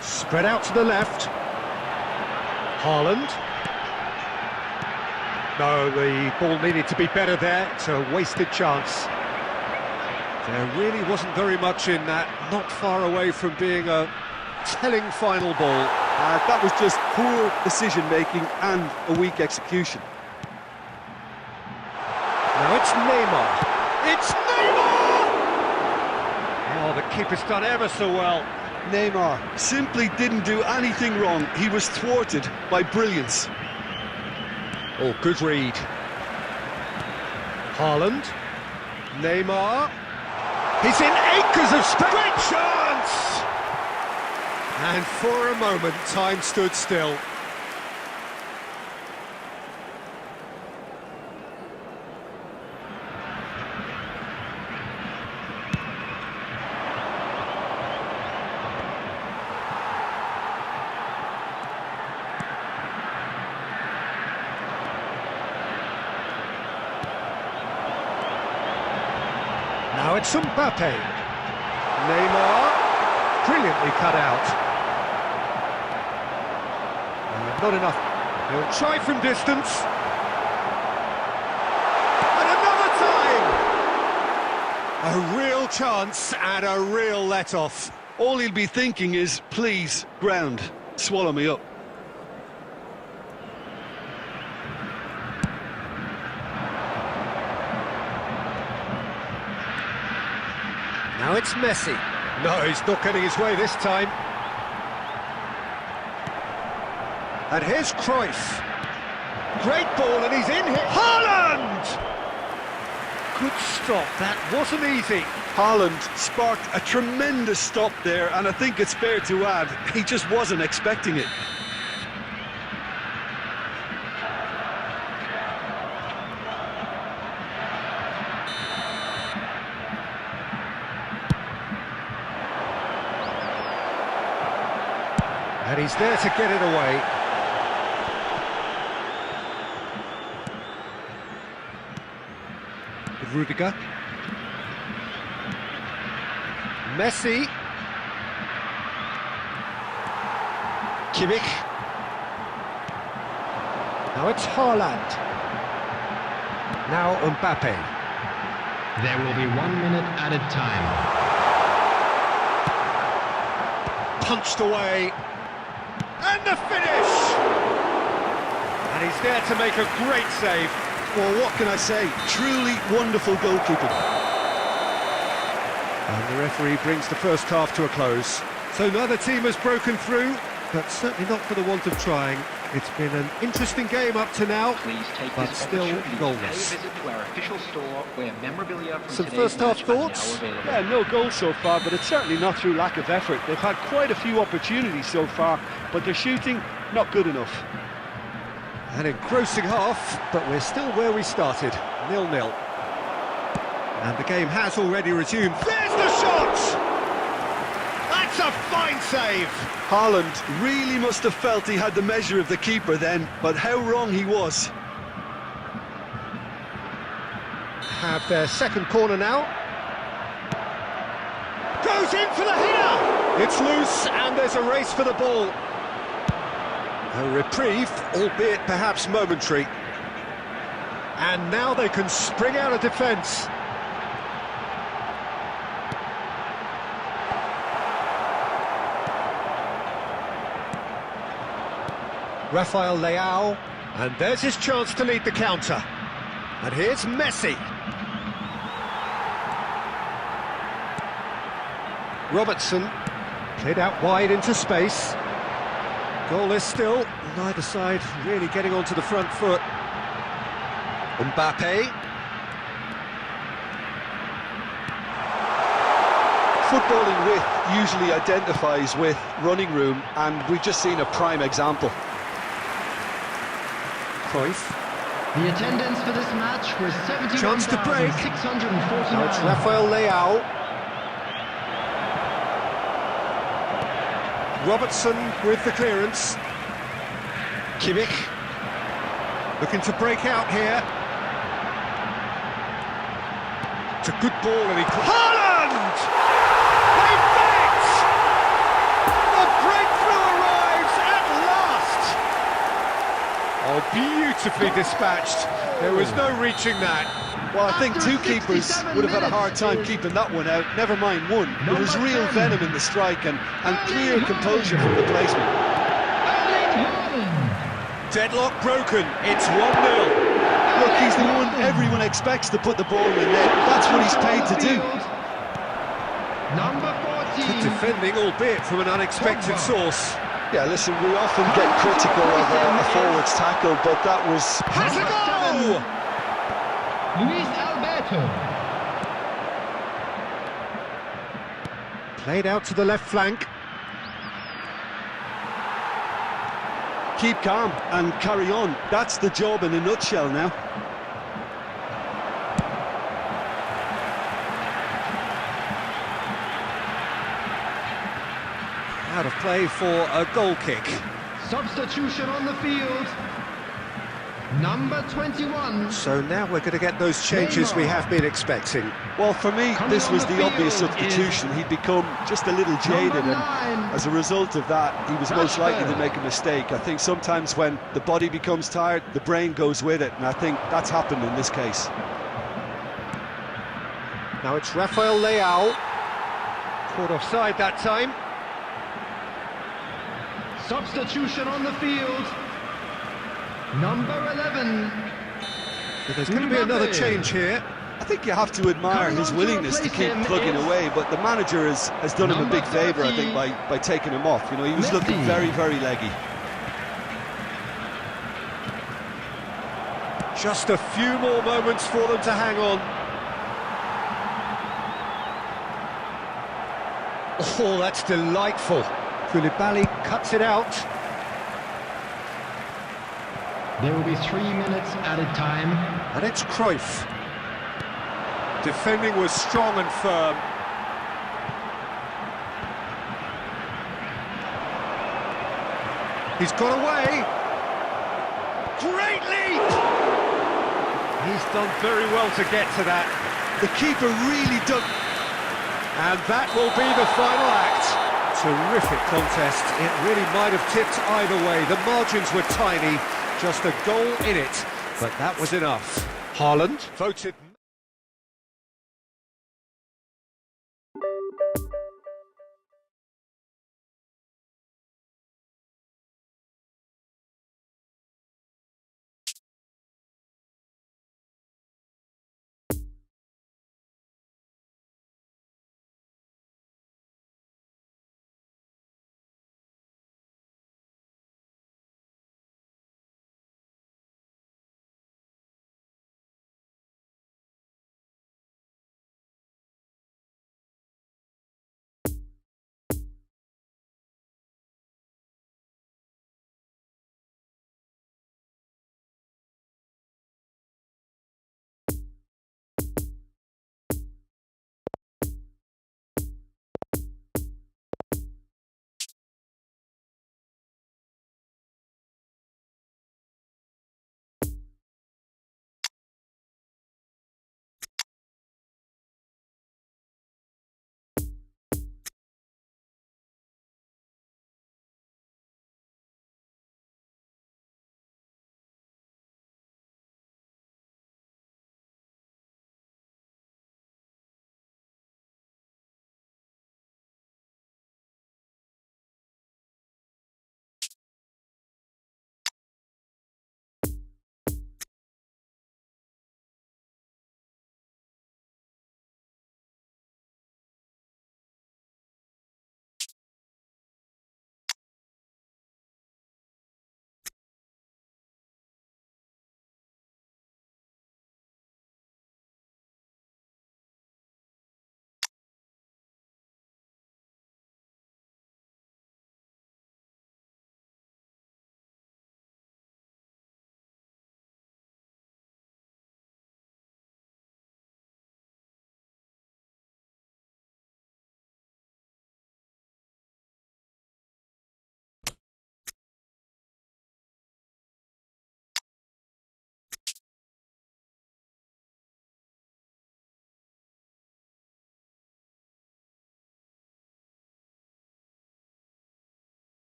Spread out to the left. Haaland. No, the ball needed to be better there. It's a wasted chance. There really wasn't very much in that. Not far away from being a telling final ball. That was just poor decision-making and a weak execution. Now it's Neymar. It's Neymar! Oh, the keeper's done ever so well. Neymar simply didn't do anything wrong. He was thwarted by brilliance. Oh, good read. Haaland. Neymar. He's in acres of space. Great chance! And for a moment, time stood still. Now it's Mbappe. Neymar, brilliantly cut out. Not enough. He'll try from distance. And another time! A real chance and a real let-off. All he'll be thinking is, please, ground, swallow me up. Now it's Messi. No, he's not getting his way this time. And here's Cruyff. Great ball, and he's in here. Haaland! Good stop, that wasn't easy. Haaland sparked a tremendous stop there, and I think it's fair to add, he just wasn't expecting it. And he's there to get it away. Rudiger. Messi. Kimmich. Now it's Haaland. Now Mbappe. There will be 1 minute added time. Punched away. And the finish! And he's there to make a great save. Well, what can I say? Truly wonderful goalkeeping. And the referee brings the first half to a close. So neither team has broken through, but certainly not for the want of trying. It's been an interesting game up to now, but still goalless. Some first half thoughts? Yeah, no goals so far, but it's certainly not through lack of effort. They've had quite a few opportunities so far, but their shooting, not good enough. An engrossing half, but we're still where we started, 0-0. And the game has already resumed. There's the shot! That's a fine save! Haaland really must have felt he had the measure of the keeper then, but how wrong he was. Have their second corner now. Goes in for the header! It's loose, and there's a race for the ball. A reprieve, albeit perhaps momentary. And now they can spring out of defence. Rafael Leao, and there's his chance to lead the counter. And here's Messi. Robertson, played out wide into space. Goalless still, neither side really getting onto the front foot. Mbappe. Footballing width usually identifies with running room, and we've just seen a prime example. Cruyff. The attendance for this match was Chance to break. 71,649. Now it's Rafael Leao. Robertson with the clearance. Kimmich. Looking to break out here. It's a good ball and he... Haaland! They've done it! The breakthrough arrives at last! Oh, beautifully dispatched. There was no reaching that. Well, I think two keepers would have had a hard time keeping that one out, never mind one. There was real venom in the strike and clear composure from the placement. Deadlock broken, it's 1-0. Look, he's the one everyone expects to put the ball in the net. That's what he's paid to do. Number 14. Good defending, albeit from an unexpected source. Yeah, listen, we often get critical of a forward's tackle, but that was... Has a goal! Luis Alberto. Played out to the left flank. Keep calm and carry on. That's the job in a nutshell now. Out of play for a goal kick. Substitution on the field. Number 21. So now we're going to get those changes we have been expecting. Well, for me, this was the obvious field substitution. He'd become just a little jaded, and 9. as a result of that, he was most likely to make a mistake. I think sometimes when the body becomes tired, the brain goes with it, and I think that's happened in this case. Now it's Rafael Leao. Caught offside that time. Substitution on the field. Number 11. So there's going to be another change here. I think you have to admire his willingness to keep plugging away, but the manager has done him a big favour, I think, by taking him off. You know, he was looking very, very leggy. Just a few more moments for them to hang on. Oh, that's delightful. Koulibaly cuts it out. There will be 3 minutes added time. And it's Cruyff. Defending was strong and firm. He's got away. Great leap! He's done very well to get to that. The keeper really dug. And that will be the final act. Terrific contest. It really might have tipped either way. The margins were tiny, just a goal in it, but that was enough. Haaland voted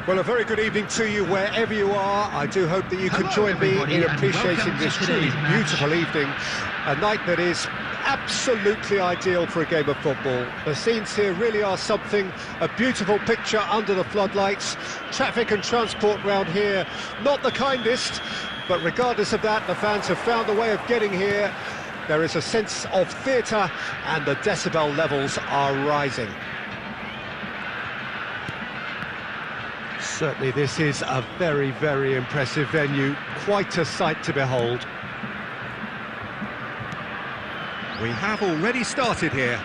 Well, a very good evening to you wherever you are. I do hope that you can join me in appreciating this truly beautiful evening. A night that is absolutely ideal for a game of football. The scenes here really are something, a beautiful picture under the floodlights. Traffic and transport round here, not the kindest, but regardless of that, the fans have found a way of getting here. There is a sense of theatre and the decibel levels are rising. Certainly this is a very, very impressive venue, quite a sight to behold. We have already started here.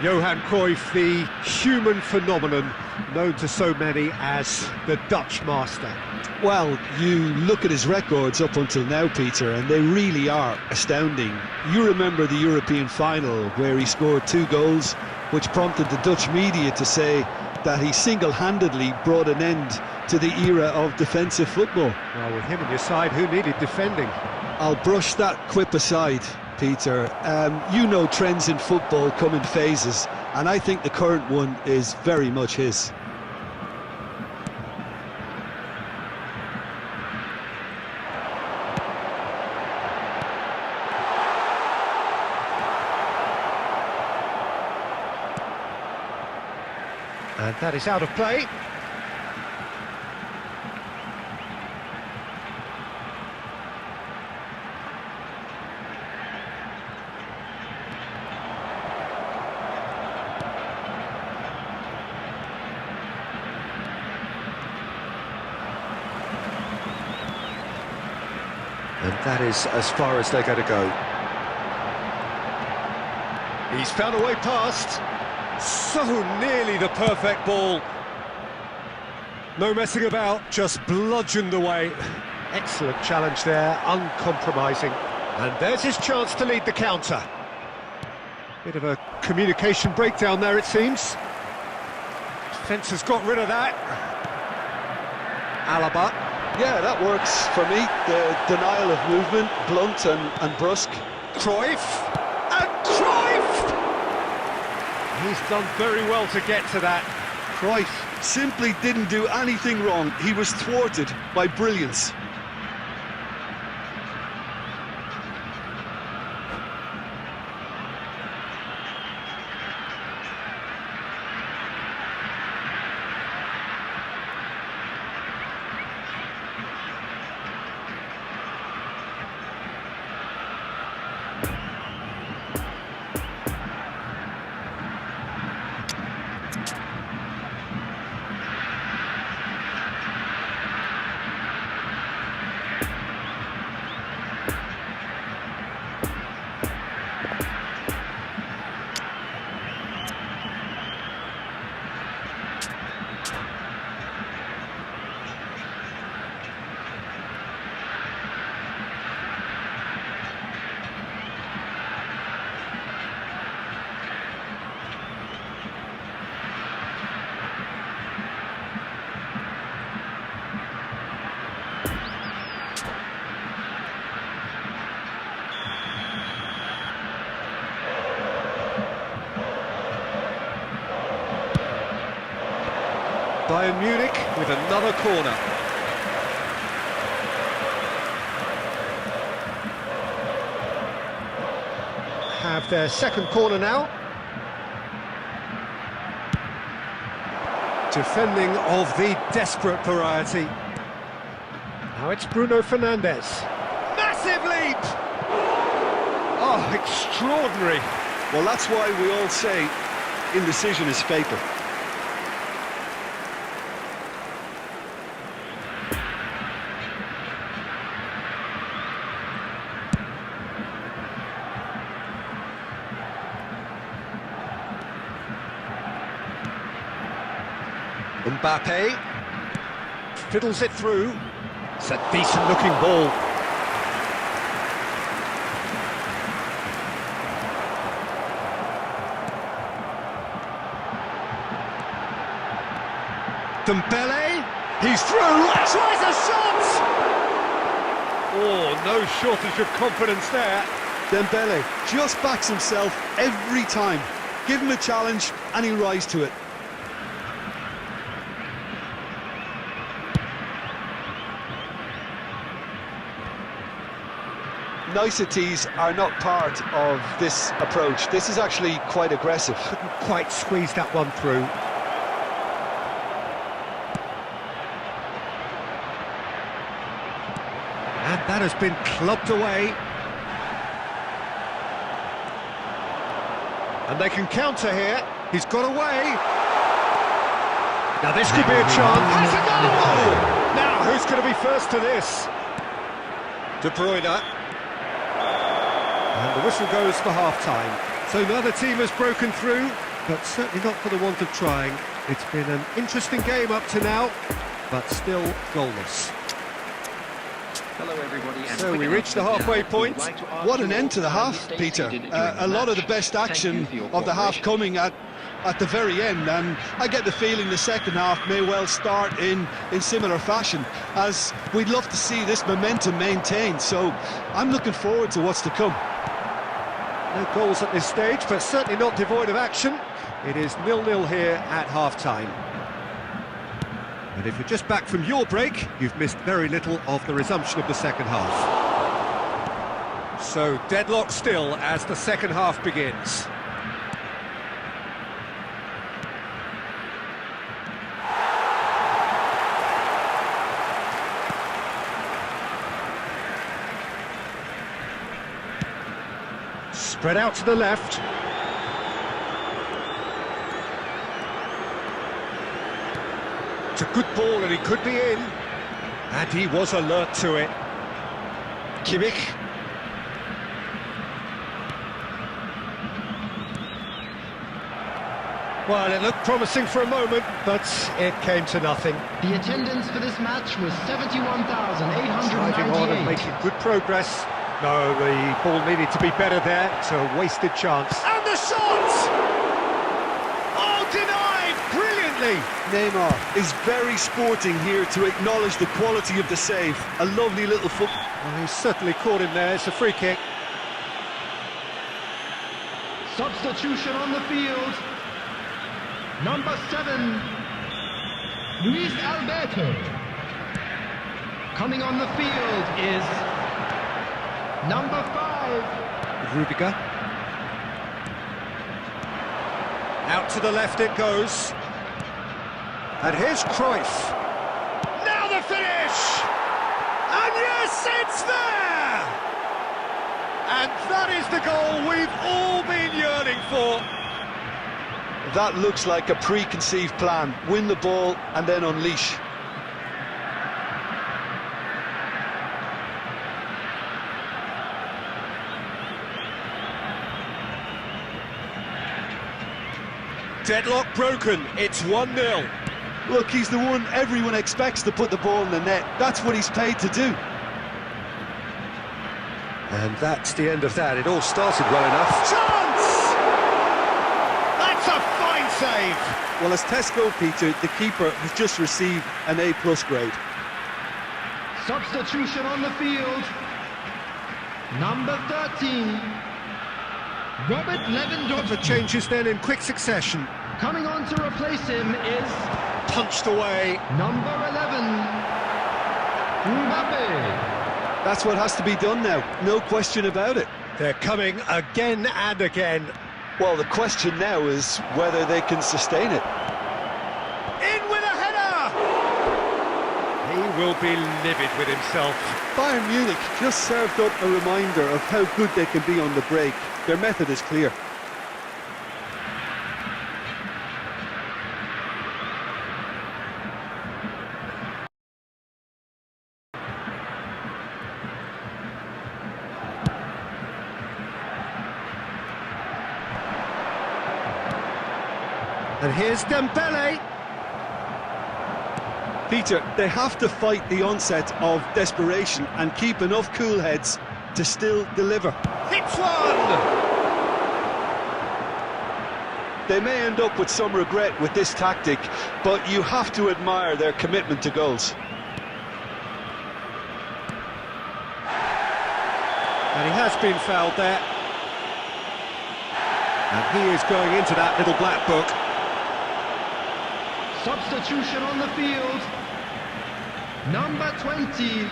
Johan Cruyff, the human phenomenon, known to so many as the Dutch master. Well, you look at his records up until now, Peter, and they really are astounding. You remember the European final where he scored 2 goals, which prompted the Dutch media to say that he single-handedly brought an end to the era of defensive football. Well, with him on your side, who needed defending? I'll brush that quip aside, Peter. You know trends in football come in phases, and I think the current one is very much his. And that is out of play. And that is as far as they're going to go. He's found a way past. So nearly the perfect ball. No messing about, just bludgeoned away. Excellent challenge there, uncompromising. And there's his chance to lead the counter. Bit of a communication breakdown there, it seems. Defence has got rid of that. Alaba. Yeah, that works for me. The denial of movement, blunt and brusque. Cruyff. And Cruyff! He's done very well to get to that. Cruyff simply didn't do anything wrong. He was thwarted by brilliance. Bayern Munich with another corner. Have their second corner now. Defending of the desperate variety. Now it's Bruno Fernandes. Massive leap! Oh, extraordinary. Well, that's why we all say indecision is fatal. Mbappe fiddles it through. It's a decent-looking ball. Dembele, he's through, tries a shot! Oh, no shortage of confidence there. Dembele just backs himself every time. Give him a challenge and he'll rise to it. Niceties are not part of this approach. This is actually quite aggressive. Couldn't quite squeeze that one through. And that has been clubbed away. And they can counter here. He's got away. Now this could be a chance. Has a goal! Now who's going to be first to this? De Bruyne. And the whistle goes for half-time. So neither team has broken through, but certainly not for the want of trying. It's been an interesting game up to now, but still goalless. Hello everybody. So we reach the halfway point. What an end to the half, Peter. A lot of the best action of the half coming at the very end, and I get the feeling the second half may well start in similar fashion, as we'd love to see this momentum maintained. So I'm looking forward to what's to come. No goals at this stage, but certainly not devoid of action. It is 0-0 here at half-time. And if you're just back from your break, you've missed very little of the resumption of the second half. So deadlock still as the second half begins. Spread out to the left. It's a good ball and he could be in. And he was alert to it. Kimmich. Well, it looked promising for a moment, but it came to nothing. The attendance for this match was 71,898. Driving on and making good progress. No, the ball needed to be better there. It's a wasted chance. And the shot! Oh, denied brilliantly! Neymar is very sporting here to acknowledge the quality of the save. A lovely little foot. Well, he's certainly caught him there. It's a free kick. Substitution on the field. Number 7, Luis Alberto. Coming on the field is number 5, Rudiger. Out to the left it goes. And here's Cruyff. Now the finish! And yes, it's there! And that is the goal we've all been yearning for. That looks like a preconceived plan. Win the ball and then unleash. Deadlock broken, it's 1-0. Look, he's the one everyone expects to put the ball in the net. That's what he's paid to do. And that's the end of that. It all started well enough. Chance! That's a fine save! Well, as Tesco, Peter, the keeper has just received an A+ grade. substitution on the field. Number 13, Robert Lewandowski. The changes then in quick succession. Coming on to replace him is Punched away. number 11, Mbappe. That's what has to be done now, no question about it. They're coming again and again. Well, the question now is whether they can sustain it. In with a header! He will be livid with himself. Bayern Munich just served up a reminder of how good they can be on the break. Their method is clear. And here's Dembele. Peter, they have to fight the onset of desperation and keep enough cool heads to still deliver. Hits one! They may end up with some regret with this tactic, but you have to admire their commitment to goals. And he has been fouled there. And he is going into that little black book. Substitution on the field. Number 20,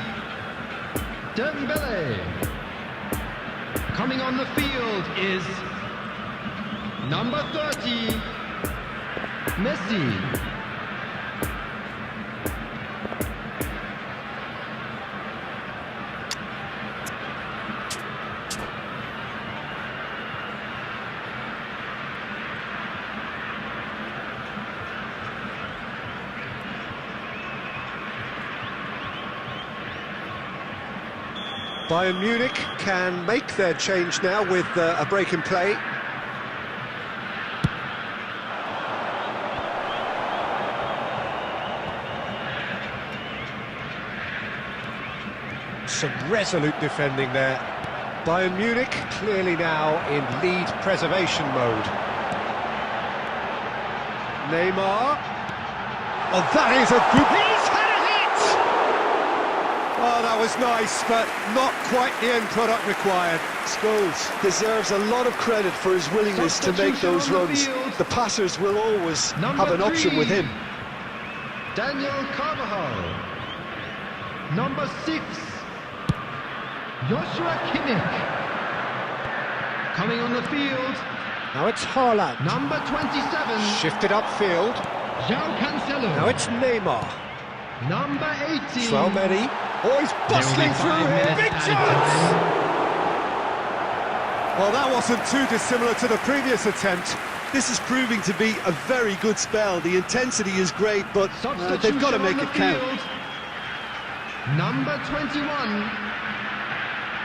Dembele. Coming on the field is number 30, Messi. Bayern Munich can make their change now with a break in play. Some resolute defending there. Bayern Munich clearly now in lead preservation mode. Neymar. Oh, that is a good... He's had a hit! Oh, that was nice, but not quite the end product required. Scholes deserves a lot of credit for his willingness to make those runs. The passers will always have an option with him. Daniel Carvajal. Number 6, Joshua Kimmich. Coming on the field, Now it's Haaland. number 27, Shifted upfield. João Cancelo. Now it's Neymar. Number 18, Traoré. Oh, he's bustling through here. Big chance! Well, that wasn't too dissimilar to the previous attempt. This is proving to be a very good spell. The intensity is great, but they've got to make it count. Number 21,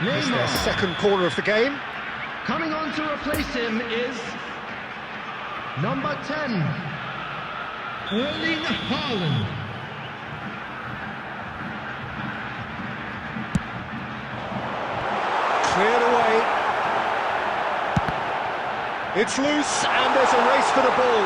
It's their Neymar. second corner of the game. Coming on to replace him is number 10, Erling Haaland. Cleared away. It's loose, and there's a race for the ball.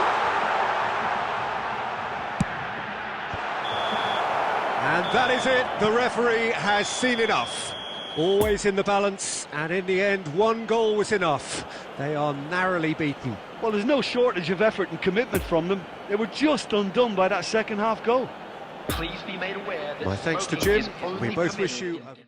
And that is it. The referee has seen enough. Always in the balance, and in the end, one goal was enough. They are narrowly beaten. Well, there's no shortage of effort and commitment from them. They were just undone by that second half goal. Please be made aware that My thanks to smoking Jim. is only We both wish permitted you... in-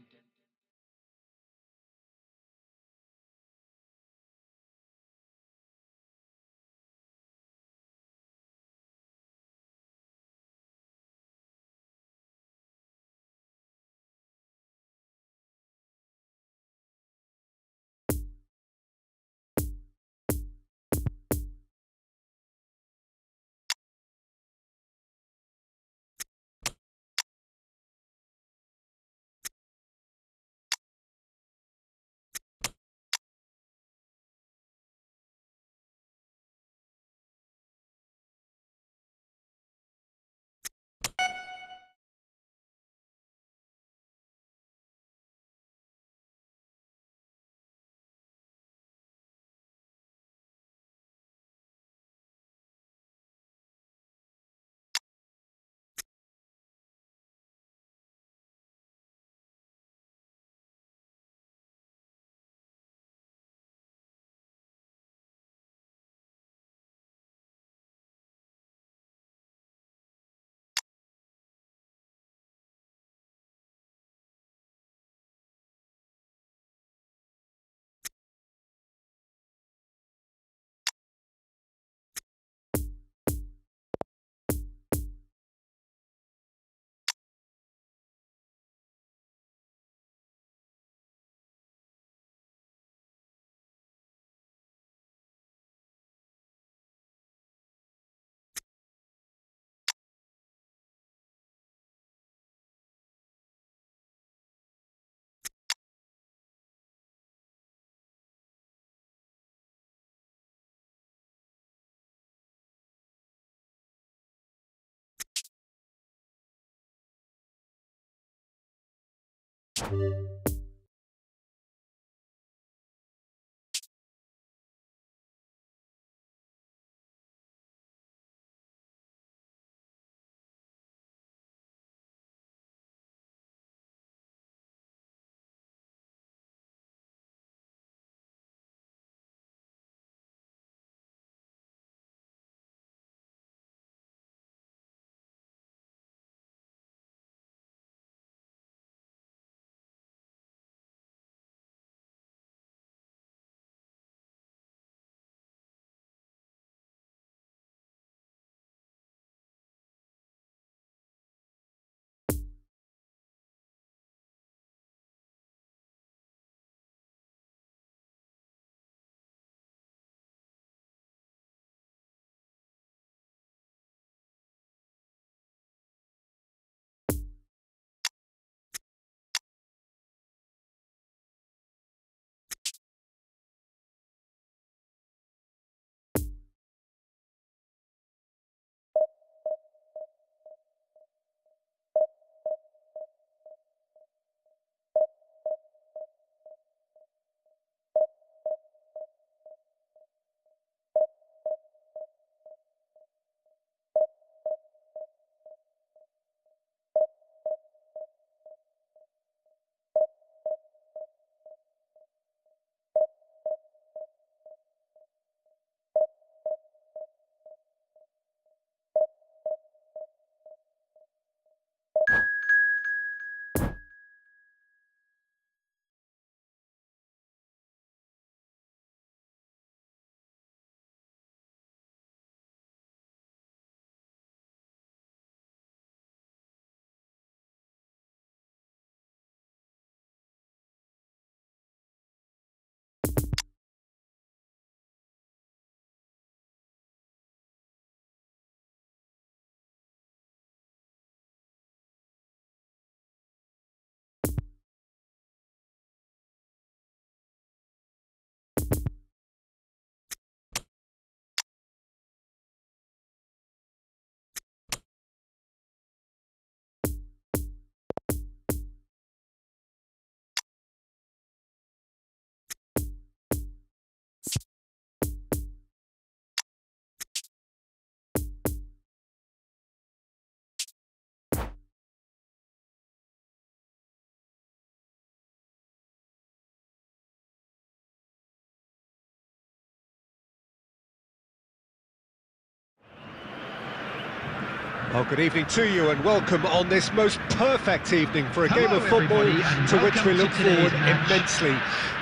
Well, good evening to you and welcome on this most perfect evening for a Hello, game of football everybody, and to which we welcome look to today's forward match. immensely.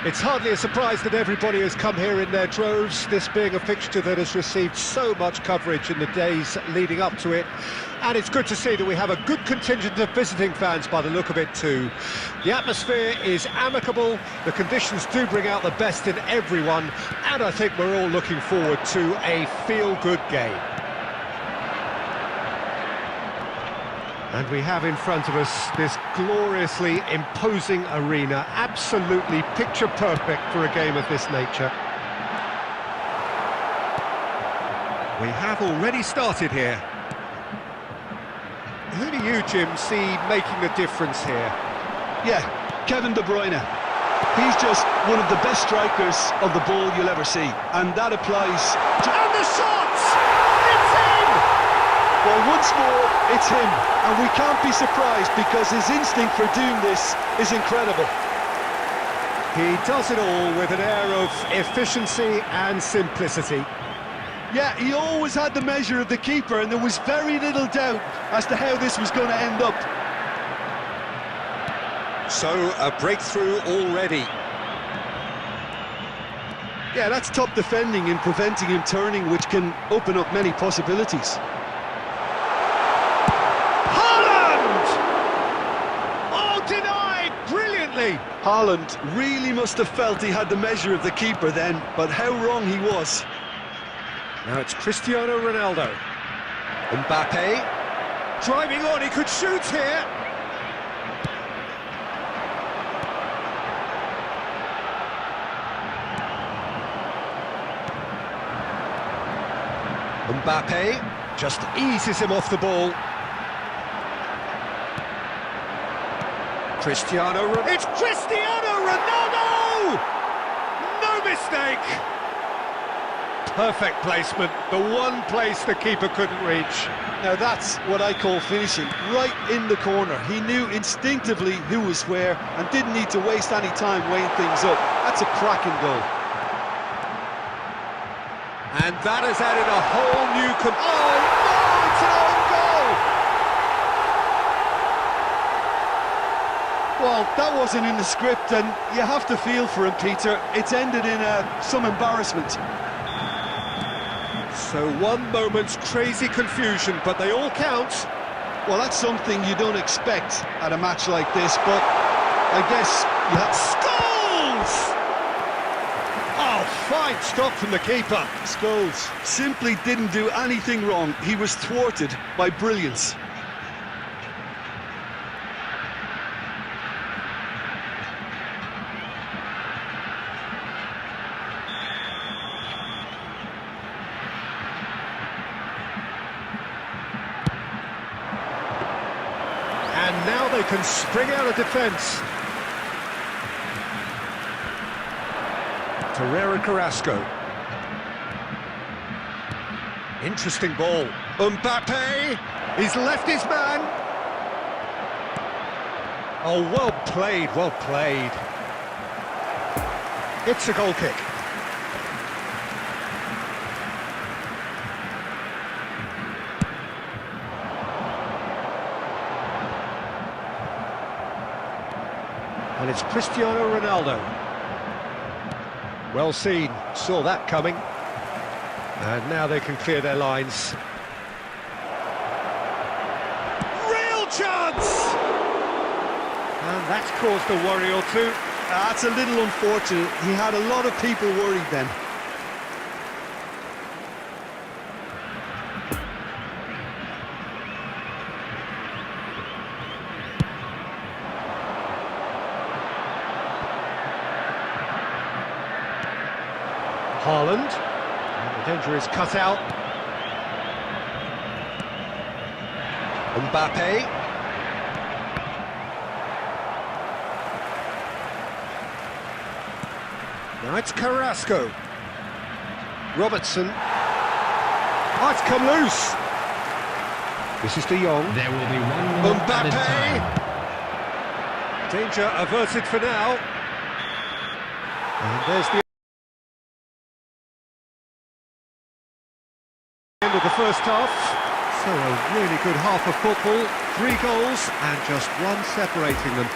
It's hardly a surprise that everybody has come here in their droves, this being a fixture that has received so much coverage in the days leading up to it. And it's good to see that we have a good contingent of visiting fans by the look of it too. The atmosphere is amicable, the conditions do bring out the best in everyone, and I think we're all looking forward to a feel-good game. And we have in front of us this gloriously imposing arena, absolutely picture perfect for a game of this nature. We have already started here. Who do you, Jim, see making the difference here? Yeah, Kevin De Bruyne. He's just one of the best strikers of the ball you'll ever see, and that applies to... And the shot! It's in! Well, once more, it's him, and we can't be surprised because his instinct for doing this is incredible. He does it all with an air of efficiency and simplicity. Yeah, he always had the measure of the keeper, and there was very little doubt as to how this was going to end up. So, a breakthrough already. Yeah, that's top defending and preventing him turning, which can open up many possibilities. Haaland! Oh, denied brilliantly. Haaland really must have felt he had the measure of the keeper then, but how wrong he was. Now it's Cristiano Ronaldo. Mbappe. Driving on, he could shoot here. Mbappe just eases him off the ball. It's Cristiano Ronaldo! No mistake! Perfect placement, the one place the keeper couldn't reach. Now that's what I call finishing, right in the corner. He knew instinctively who was where and didn't need to waste any time weighing things up. That's a cracking goal. And that has added a whole new... Oh, no! It's an own goal! Well, that wasn't in the script, and you have to feel for him, Peter. It's ended in some embarrassment. So one moment's crazy confusion, but they all count. Well, that's something you don't expect at a match like this, but I guess you have... Scholes! Oh, fine stop from the keeper. Scholes simply didn't do anything wrong. He was thwarted by brilliance. And now they can spring out of defence. Torreira Carrasco. Interesting ball. Mbappe! He's left his man. Oh, well played, well played. It's a goal kick. And it's Cristiano Ronaldo. Well seen, saw that coming. And now they can clear their lines. Real chance! And that's caused a worry or two. That's a little unfortunate. He had a lot of people worried then. Haaland, and the danger is cut out. Mbappe. Now it's Carrasco. Robertson. Oh, it's come loose. This is De Jong. There will be 1 minute added time. Mbappe. Danger averted for now. And there's the end of the first half. So a really good half of football, 3 goals and just one separating them.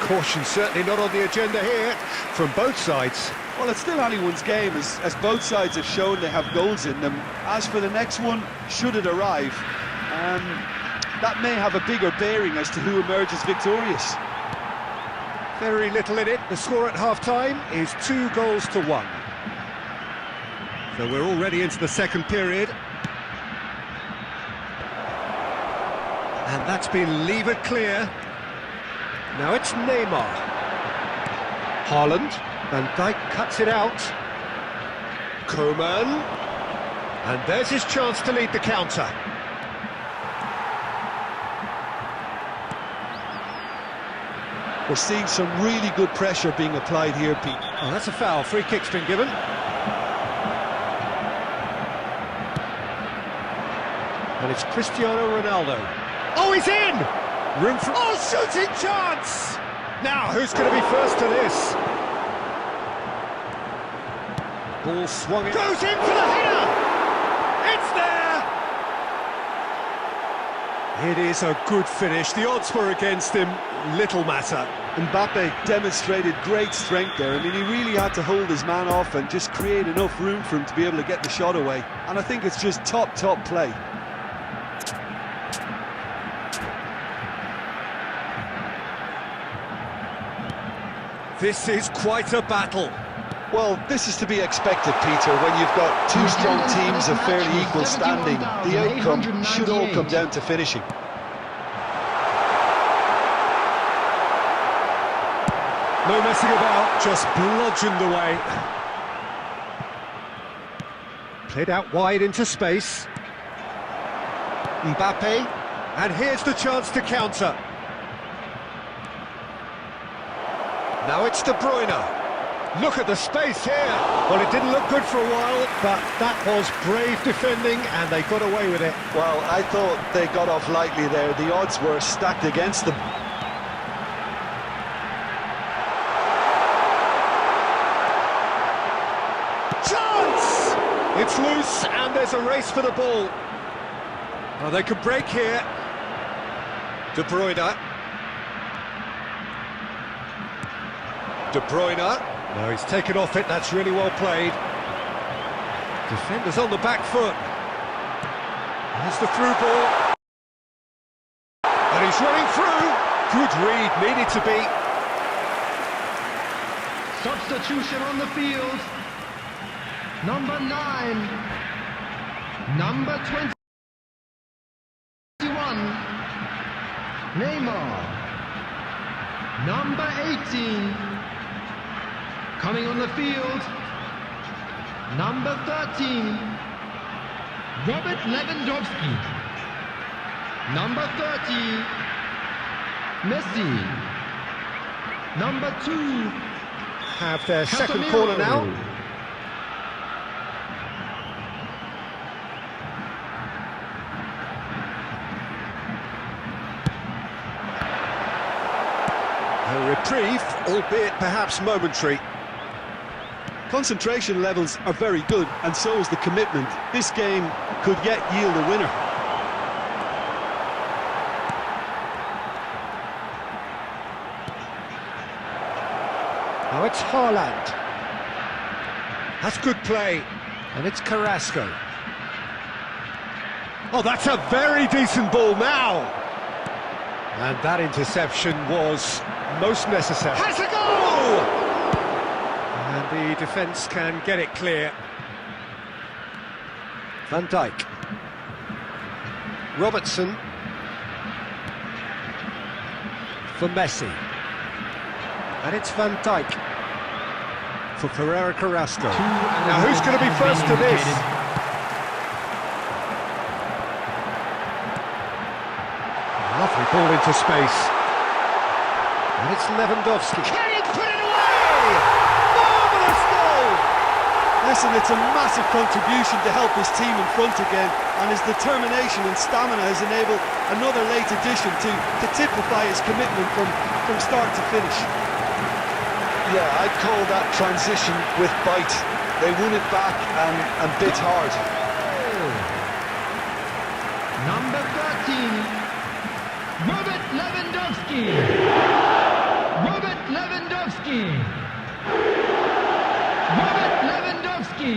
Caution certainly not on the agenda here from both sides. Well, it's still anyone's game, as both sides have shown they have goals in them. As for the next one, should it arrive, that may have a bigger bearing as to who emerges victorious. Very little in it. The score at half-time is 2-1. So we're already into the second period. And that's been levered clear. Now it's Neymar. Haaland. Van Dijk cuts it out. Koeman. And there's his chance to lead the counter. We're seeing some really good pressure being applied here, Pete. Oh, that's a foul. Free kick's been given. And it's Cristiano Ronaldo. Oh, he's in! Room for... Oh, shooting chance! Now, who's going to be first to this? Ball swung in. Goes in for the header! It's there! It is a good finish. The odds were against him. Little matter. Mbappe demonstrated great strength there. I mean, he really had to hold his man off and just create enough room for him to be able to get the shot away. And I think it's just top play. This is quite a battle. Well, this is to be expected, Peter, when you've got 2 strong teams of fairly equal standing. The outcome should all come down to finishing. No messing about, just bludgeoned away. Played out wide into space. Mbappe, And here's the chance to counter. Now it's De Bruyne. Look at the space here. Well, it didn't look good for a while, but that was brave defending, and they got away with it. Well, I thought they got off lightly there. The odds were stacked against them. Chance! It's loose, and there's a race for the ball. Oh, they could break here. De Bruyne. De Bruyne. No, he's taken off it. That's really well played. Defenders on the back foot. There's the through ball. And he's running through. Good read, needed to be. Substitution on the field. Number 9. Number 21. Neymar. Number 18. Coming on the field. Number 13. Robert Lewandowski. Number 30. Messi. Number 2. Have their second Casemiro. corner now. A reprieve, albeit perhaps momentary. Concentration levels are very good, and so is the commitment. This game could yet yield a winner. Now it's Haaland. That's good play. And it's Carrasco. Oh, that's a very decent ball now. And that interception was most necessary. Has a goal! And the defence can get it clear. Van Dijk. Robertson. For Messi. And it's Van Dijk. For Pereira Carrasco. Now who's going to be first to this? Lovely ball into space. And it's Lewandowski. Can he put it away? Marvellous goal! Listen, it's a massive contribution to help his team in front again, and his determination and stamina has enabled another late addition to typify his commitment from start to finish. Yeah, I'd call that transition with bite. They won it back and bit hard. Number 13. Robert Lewandowski. Robert Lewandowski. Robert Lewandowski.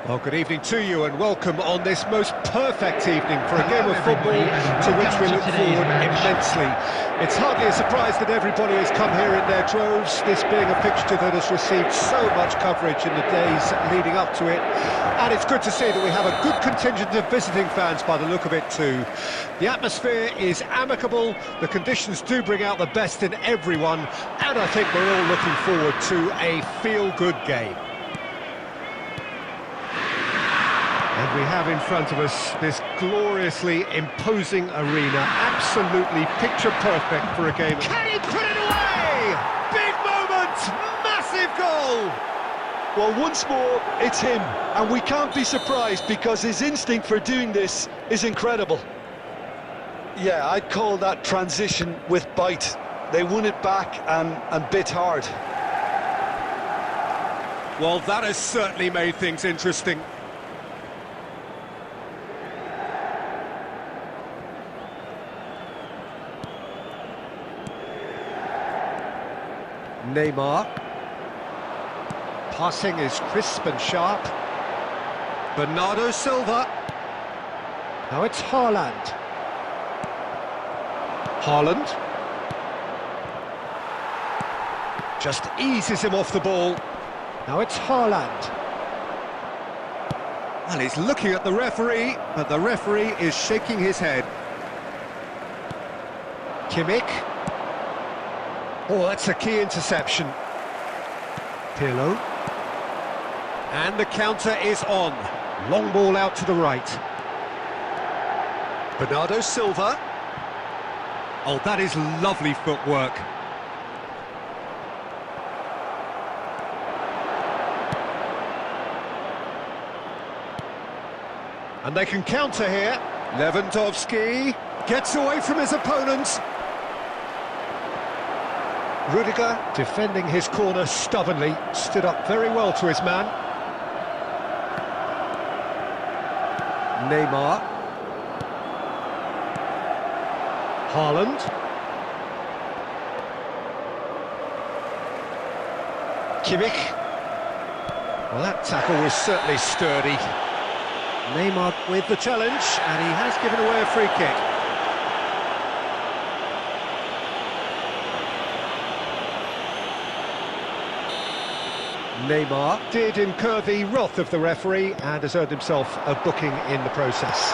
Well, good evening to you and welcome on this most perfect evening for a game of football to which we look forward immensely. It's hardly a surprise that everybody has come here in their droves, this being a fixture that has received so much coverage in the days leading up to it. And it's good to see that we have a good contingent of visiting fans by the look of it too. The atmosphere is amicable, the conditions do bring out the best in everyone, and I think we're all looking forward to a feel-good game. And we have in front of us this gloriously imposing arena, absolutely picture-perfect for a game. Can he put it away? Big moment, massive goal! Well, once more, it's him, and we can't be surprised because his instinct for doing this is incredible. Yeah, I'd call that transition with bite. They won it back and bit hard. Well, that has certainly made things interesting. Neymar. Passing is crisp and sharp. Bernardo Silva. Now it's Haaland. Haaland. Just eases him off the ball. Now it's Haaland. Well, he's looking at the referee, but the referee is shaking his head. Kimmich. Oh, that's a key interception. Pirlo. And the counter is on. Long ball out to the right. Bernardo Silva. Oh, that is lovely footwork. And they can counter here. Lewandowski gets away from his opponent. Rudiger, defending his corner stubbornly, stood up very well to his man. Neymar. Haaland. Kimmich. Well, that tackle was certainly sturdy. Neymar with the challenge, and he has given away a free kick. Neymar did incur the wrath of the referee and has earned himself a booking in the process.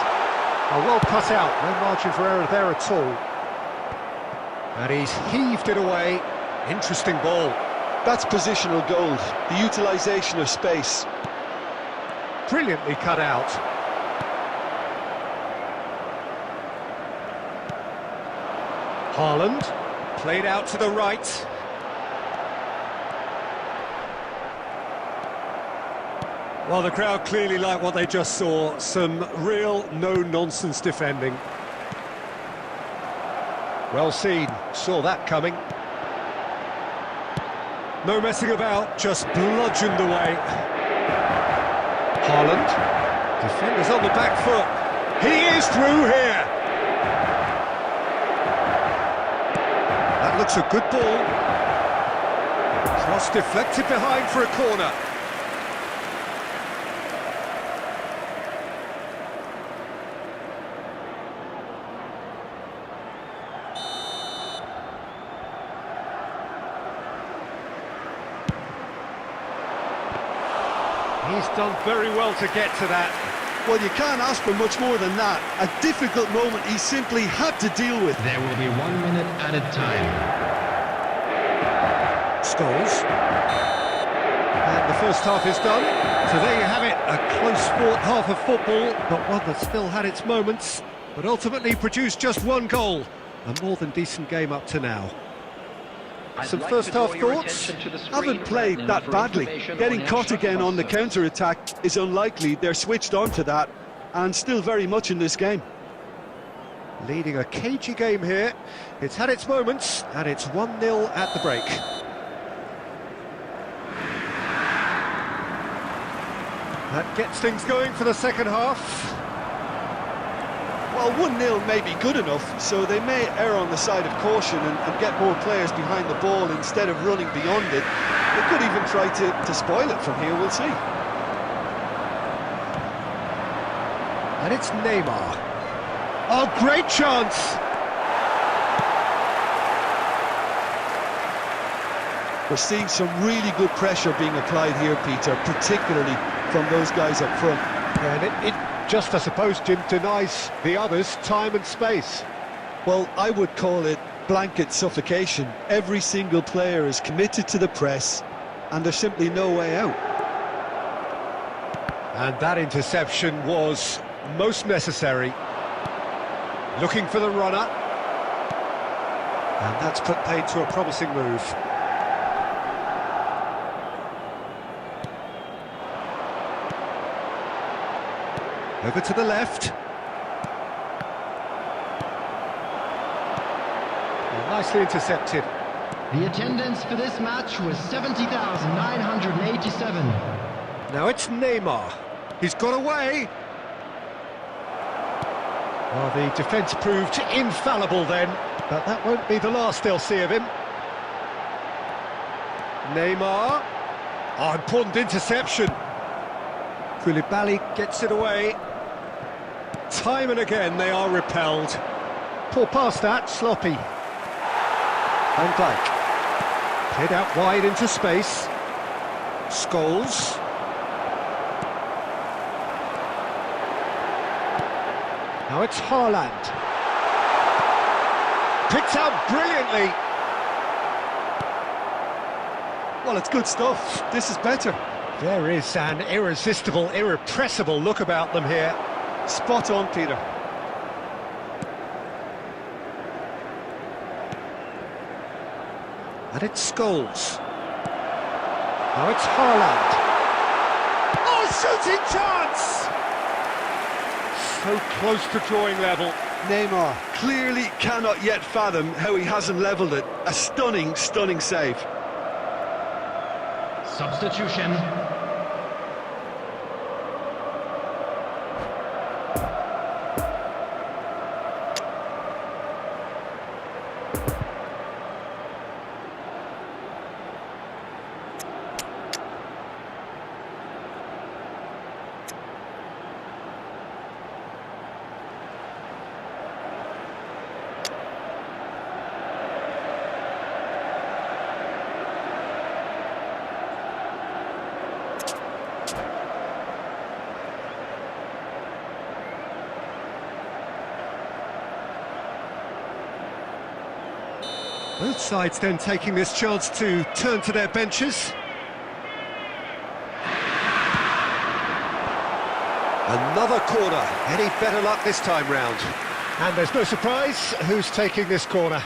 Well cut out, no margin for error there at all. And he's heaved it away. Interesting ball. That's positional gold, the utilisation of space. Brilliantly cut out. Haaland, played out to the right. Well, the crowd clearly like what they just saw. Some real no-nonsense defending. Well seen, saw that coming. No messing about, just bludgeoned away. Haaland, defenders on the back foot. He is through here. That looks a good ball. Cross deflected behind for a corner. He's done very well to get to that. Well, you can't ask for much more than that. A difficult moment he simply had to deal with. There will be 1 minute added time. Scholes. And the first half is done. So there you have it, a close-fought half of football, but one that still had its moments, but ultimately produced just one goal. A more than decent game up to now. Some first-half thoughts? Haven't played that badly. Getting caught again on the counter-attack is unlikely. They're switched on to that, and still very much in this game. Leading a cagey game here. It's had its moments, and it's 1-0 at the break. That gets things going for the second half. Well, 1-0 may be good enough, so they may err on the side of caution and get more players behind the ball instead of running beyond it. They could even try to spoil it from here, we'll see. And it's Neymar. Oh, great chance! We're seeing some really good pressure being applied here, Peter, particularly from those guys up front. And it just, I suppose, Jim, denies the others time and space. Well, I would call it blanket suffocation. Every single player is committed to the press, and there's simply no way out. And that interception was most necessary. Looking for the runner. And that's put paid to a promising move. Over to the left. And nicely intercepted. The attendance for this match was 70,987. Now it's Neymar. He's got away. Well, the defence proved infallible then, but that won't be the last they'll see of him. Neymar. Oh, important interception. Koulibaly gets it away. Time and again they are repelled. Poor pass that, sloppy. Van Dijk. Head out wide into space. Scholes. Now it's Haaland. Picked out brilliantly. Well, it's good stuff. This is better. There is an irresistible, irrepressible look about them here. Spot on, Peter. And it's Scholes. Now it's Haaland. Oh, shooting chance! So close to drawing level. Neymar clearly cannot yet fathom how he hasn't levelled it. A stunning, stunning save. Substitution. Both sides then taking this chance to turn to their benches. Another corner. Any better luck this time round? And there's no surprise who's taking this corner.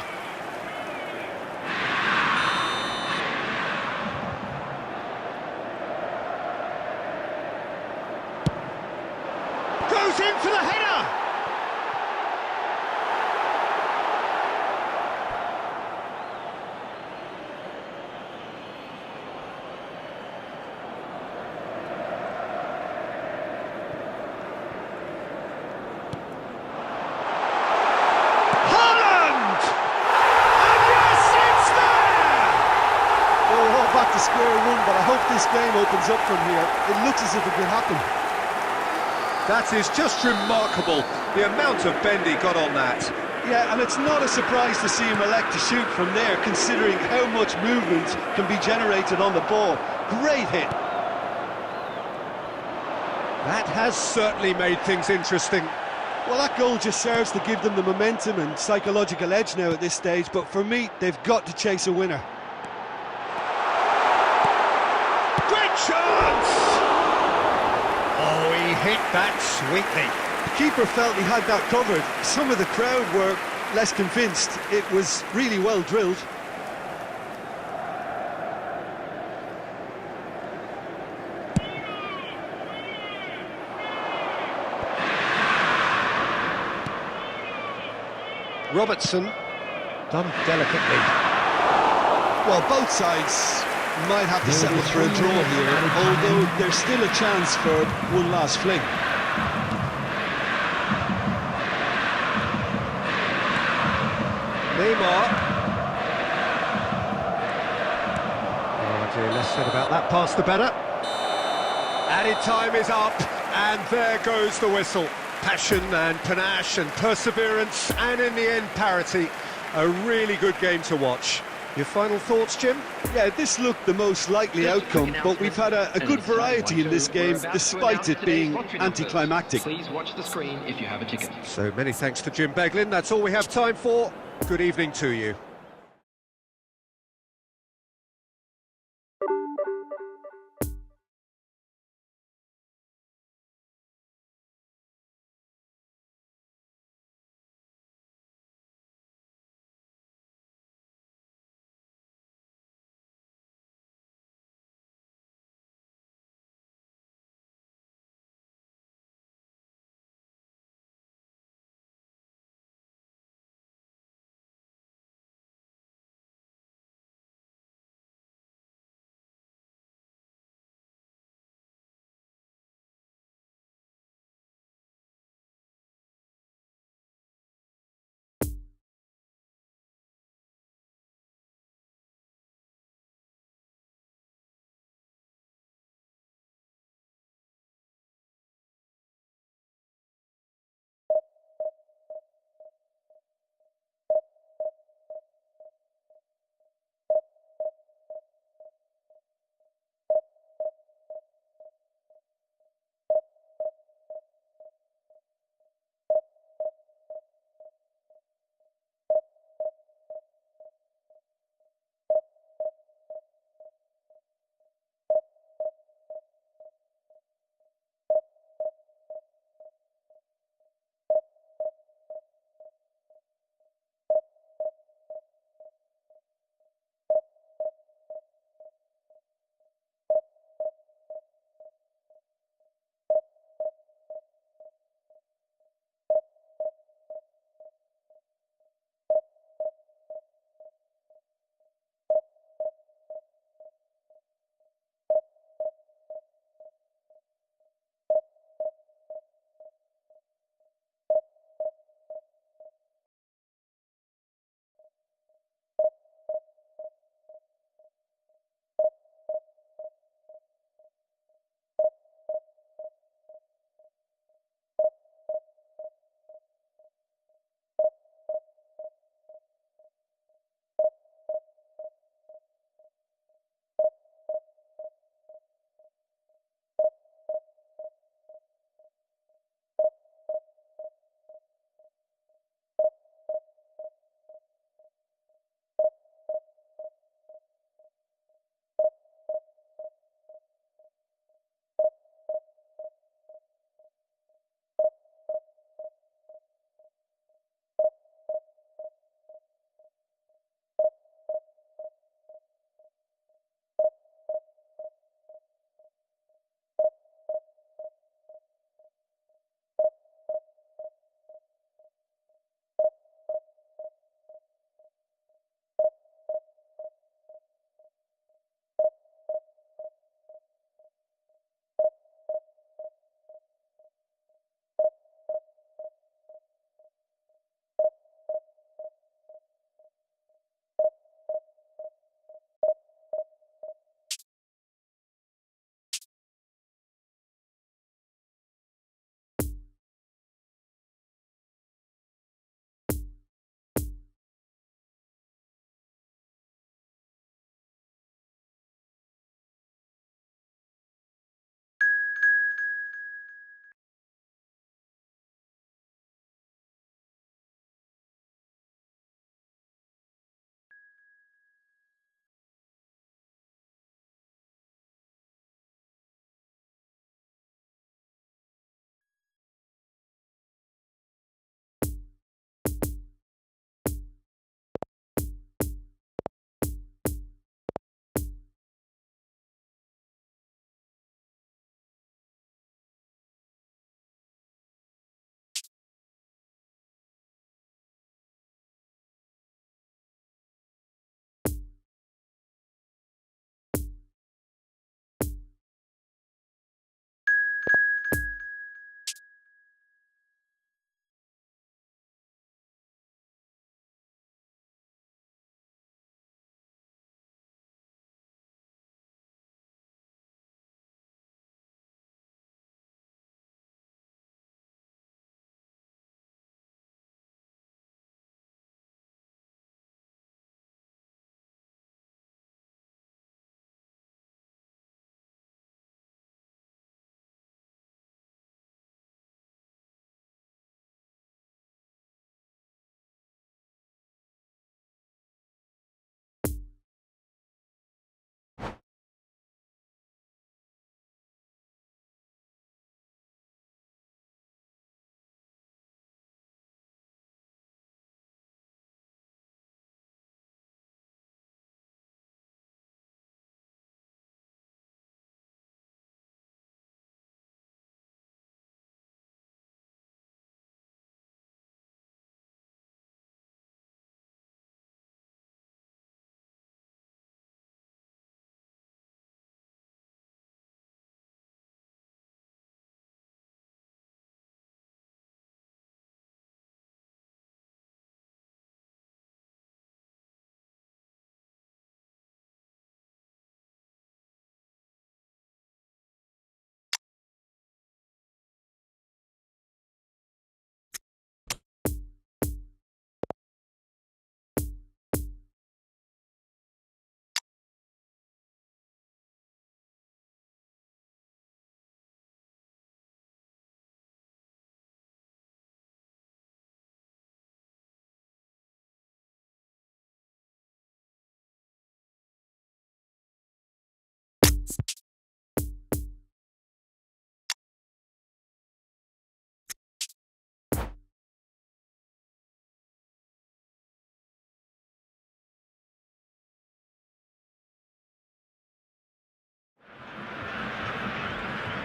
Goes in for the header! Back to square one, but I hope this game opens up from here. It looks as if it could happen. That is just remarkable, the amount of bend he got on that. Yeah, and it's not a surprise to see him elect to shoot from there, considering how much movement can be generated on the ball. Great hit. That has certainly made things interesting. Well, that goal just serves to give them the momentum and psychological edge now at this stage, but for me, they've got to chase a winner. hit that sweetly. The keeper felt he had that covered. Some of the crowd were less convinced. It was really well drilled. Robertson, done delicately. Well, both sides might have to settle for a draw here, although there's still a chance for one last fling. Neymar. Oh dear, less said about that pass the better. Added time is up, and there goes the whistle. Passion and panache and perseverance, and in the end, parity. A really good game to watch. Your final thoughts, Jim? Yeah, this looked the most likely outcome, but we've had a good variety in this game, despite it being anticlimactic. Please watch the screen if you have a ticket. So many thanks to Jim Beglin. That's all we have time for. Good evening to you.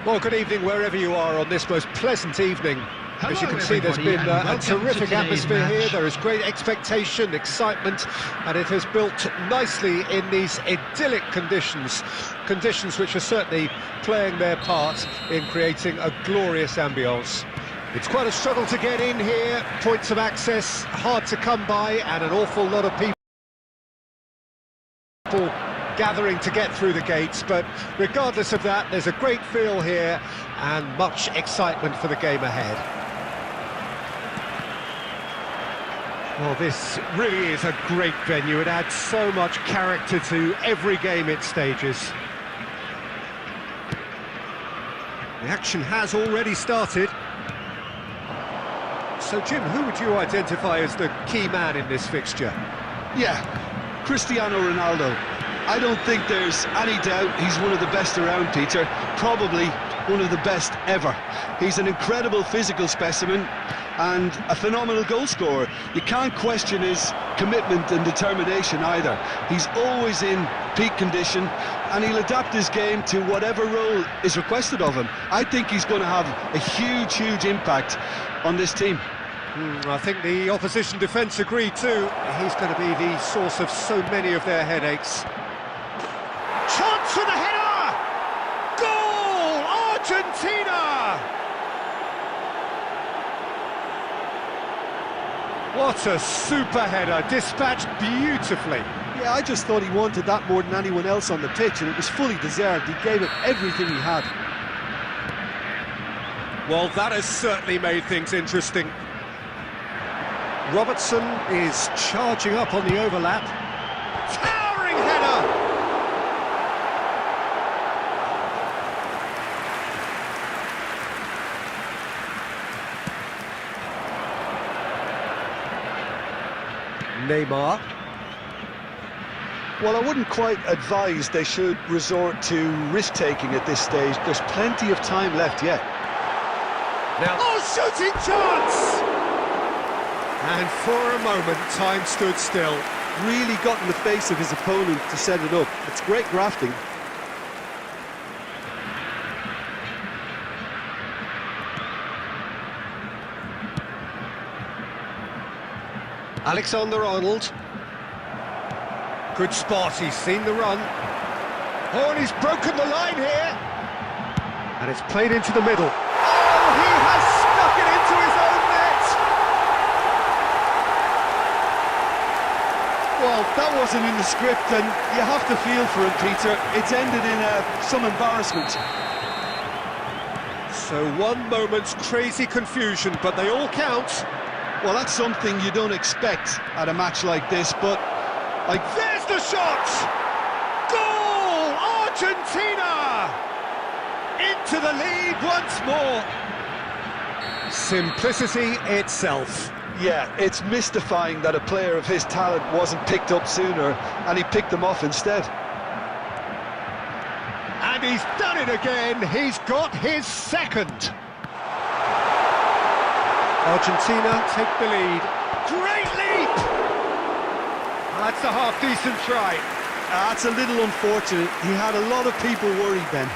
Well, good evening wherever you are on this most pleasant evening. As you Hello, can see, there's been everybody, a and welcome to terrific today's atmosphere match. here. There is great expectation, excitement, and it has built nicely in these idyllic conditions. Conditions which are certainly playing their part in creating a glorious ambience. It's quite a struggle to get in here, points of access hard to come by, and an awful lot of people gathering to get through the gates, but regardless of that, there's a great feel here and much excitement for the game ahead. Well, this really is a great venue. It adds so much character to every game it stages. The action has already started. So, Jim, who would you identify as the key man in this fixture? Yeah, Cristiano Ronaldo. I don't think there's any doubt he's one of the best around, Peter. Probably one of the best ever. He's an incredible physical specimen and a phenomenal goal scorer. You can't question his commitment and determination either. He's always in peak condition and he'll adapt his game to whatever role is requested of him. I think he's going to have a huge impact on this team. I think the opposition defence agree too. He's going to be the source of so many of their headaches. Chance for the header! Goal! Argentina! What a super header, dispatched beautifully. Yeah, I just thought he wanted that more than anyone else on the pitch, and it was fully deserved. He gave it everything he had. Well, that has certainly made things interesting. Robertson is charging up on the overlap. Towering header! Neymar. Well, I wouldn't quite advise they should resort to risk-taking at this stage. There's plenty of time left yet. Now, shooting chance! And for a moment, time stood still. Really got in the face of his opponent to set it up. It's great grafting. Alexander-Arnold. Good spot, he's seen the run. Oh, and he's broken the line here. And it's played into the middle. Oh, he has stuck it into his own net! Well, that wasn't in the script, and you have to feel for him, Peter. It's ended in some embarrassment. So 1 moment's crazy confusion, but they all count. Well, that's something you don't expect at a match like this, but There's the shot! Goal! Argentina! Into the lead once more. Simplicity itself. yeah, it's mystifying that a player of his talent wasn't picked up sooner, and he picked them off instead. And he's done it again. He's got his second. Argentina take the lead. Great leap! That's a half-decent try. That's a little unfortunate. He had a lot of people worried then.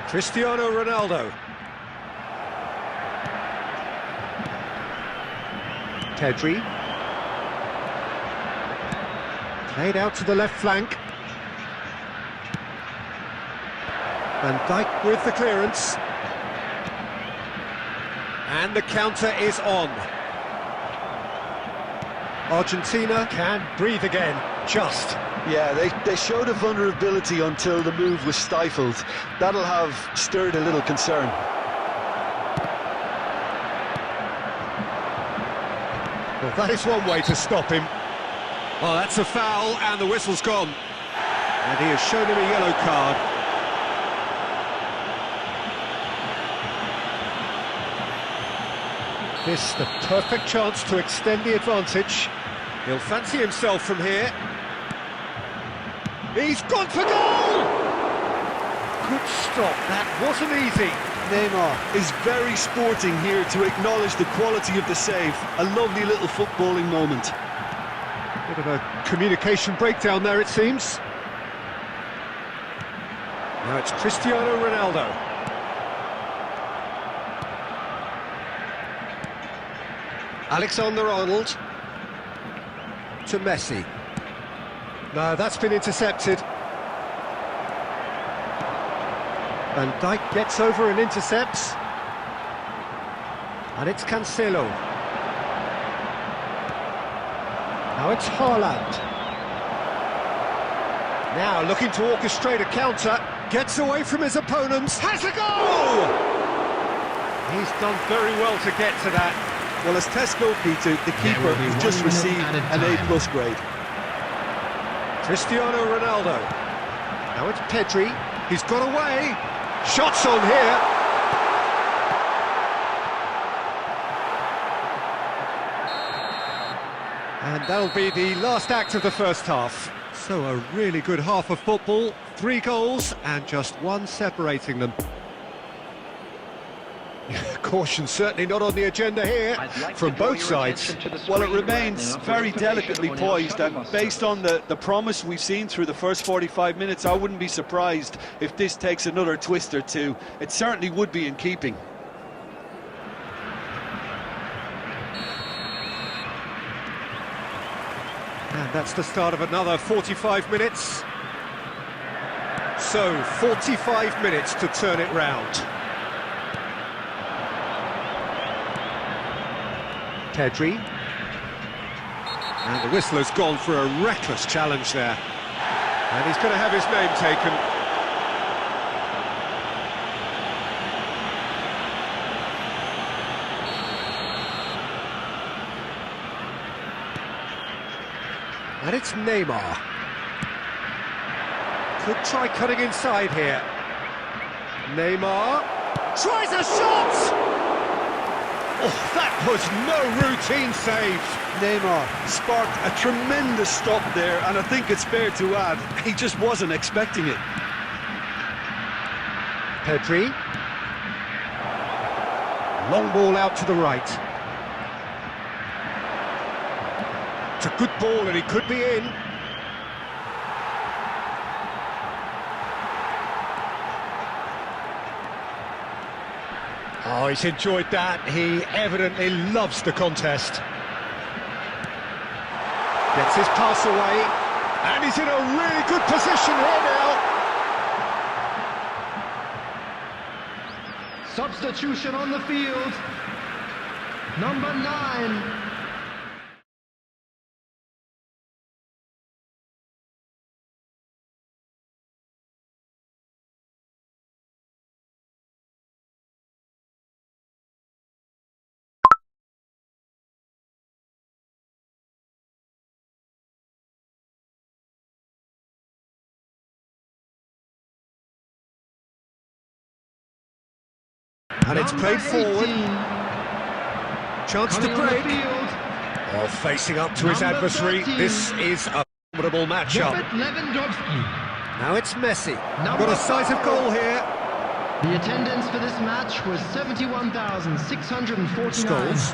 Cristiano Ronaldo. Pedri. Played out to the left flank. Van Dijk with the clearance. And the counter is on. Argentina can breathe again, just. Yeah, they showed a vulnerability until the move was stifled. That'll have stirred a little concern. Well, that is one way to stop him. Well, that's a foul, and the whistle's gone. And he has shown him a yellow card. This the perfect chance to extend the advantage. He'll fancy himself from here. He's gone for goal! Good stop, that wasn't easy. Neymar is very sporting here to acknowledge the quality of the save. A lovely little footballing moment. Bit of a communication breakdown there, it seems. Now it's Cristiano Ronaldo. Alexander-Arnold to Messi. No, that's been intercepted. Van Dijk gets over and intercepts. And it's Cancelo. Now it's Haaland. Now looking to orchestrate a counter. Gets away from his opponents. Has a goal! He's done very well to get to that. Well, as Tesco, Peter, the keeper has just received an A+ grade. Cristiano Ronaldo. Now it's Pedri. He's got away. Shots on here. And that'll be the last act of the first half. So a really good half of football. 3 goals and just 1 separating them. Caution certainly not on the agenda here from both sides. Well, it remains very delicately poised, and based on the promise we've seen through the first 45 minutes, I wouldn't be surprised if this takes another twist or two. It certainly would be in keeping. And that's the start of another 45 minutes. So, 45 minutes to turn it round. Pedri. And the whistler's gone for a reckless challenge there. And he's going to have his name taken. And it's Neymar. Could try cutting inside here. Neymar tries a shot! Oh, that was no routine save. Neymar sparked a tremendous stop there, and I think it's fair to add, he just wasn't expecting it. Pedri. Long ball out to the right. It's a good ball and he could be in. Oh, he's enjoyed that. He evidently loves the contest. Gets his pass away, and he's in a really good position here now. Substitution on the field. Number 9. And it's played forward. Chance to break. Oh, facing up to his adversary. This is a formidable matchup. Now it's Messi. Got a decisive goal here. The attendance for this match was 71,649. Skulls.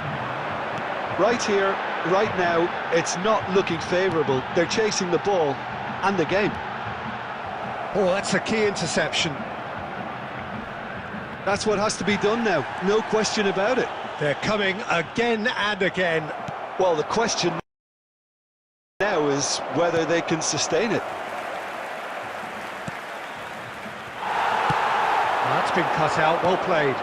Right here, right now, it's not looking favourable. They're chasing the ball and the game. Oh, that's a key interception. That's what has to be done now, no question about it. They're coming again and again. Well, the question now is whether they can sustain it. That's been cut out, well played.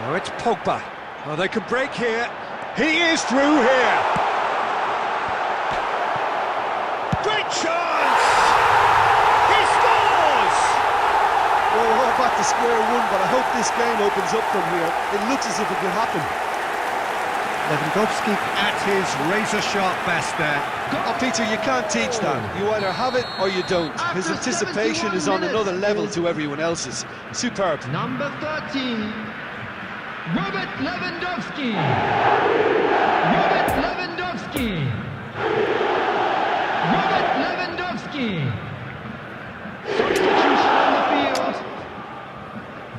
Now it's Pogba. Oh, they can break here. He is through here. Great chance! He scores! Well, we're all back to square one, but I hope this game opens up from here. It looks as if it could happen. Lewandowski at his razor-sharp best there. Oh, Peter, you can't teach that. You either have it or you don't. His anticipation is on another level to everyone else's. Superb. Number 13, Robert Lewandowski. Robert Lewandowski. Robert Lewandowski. Substitution on the field.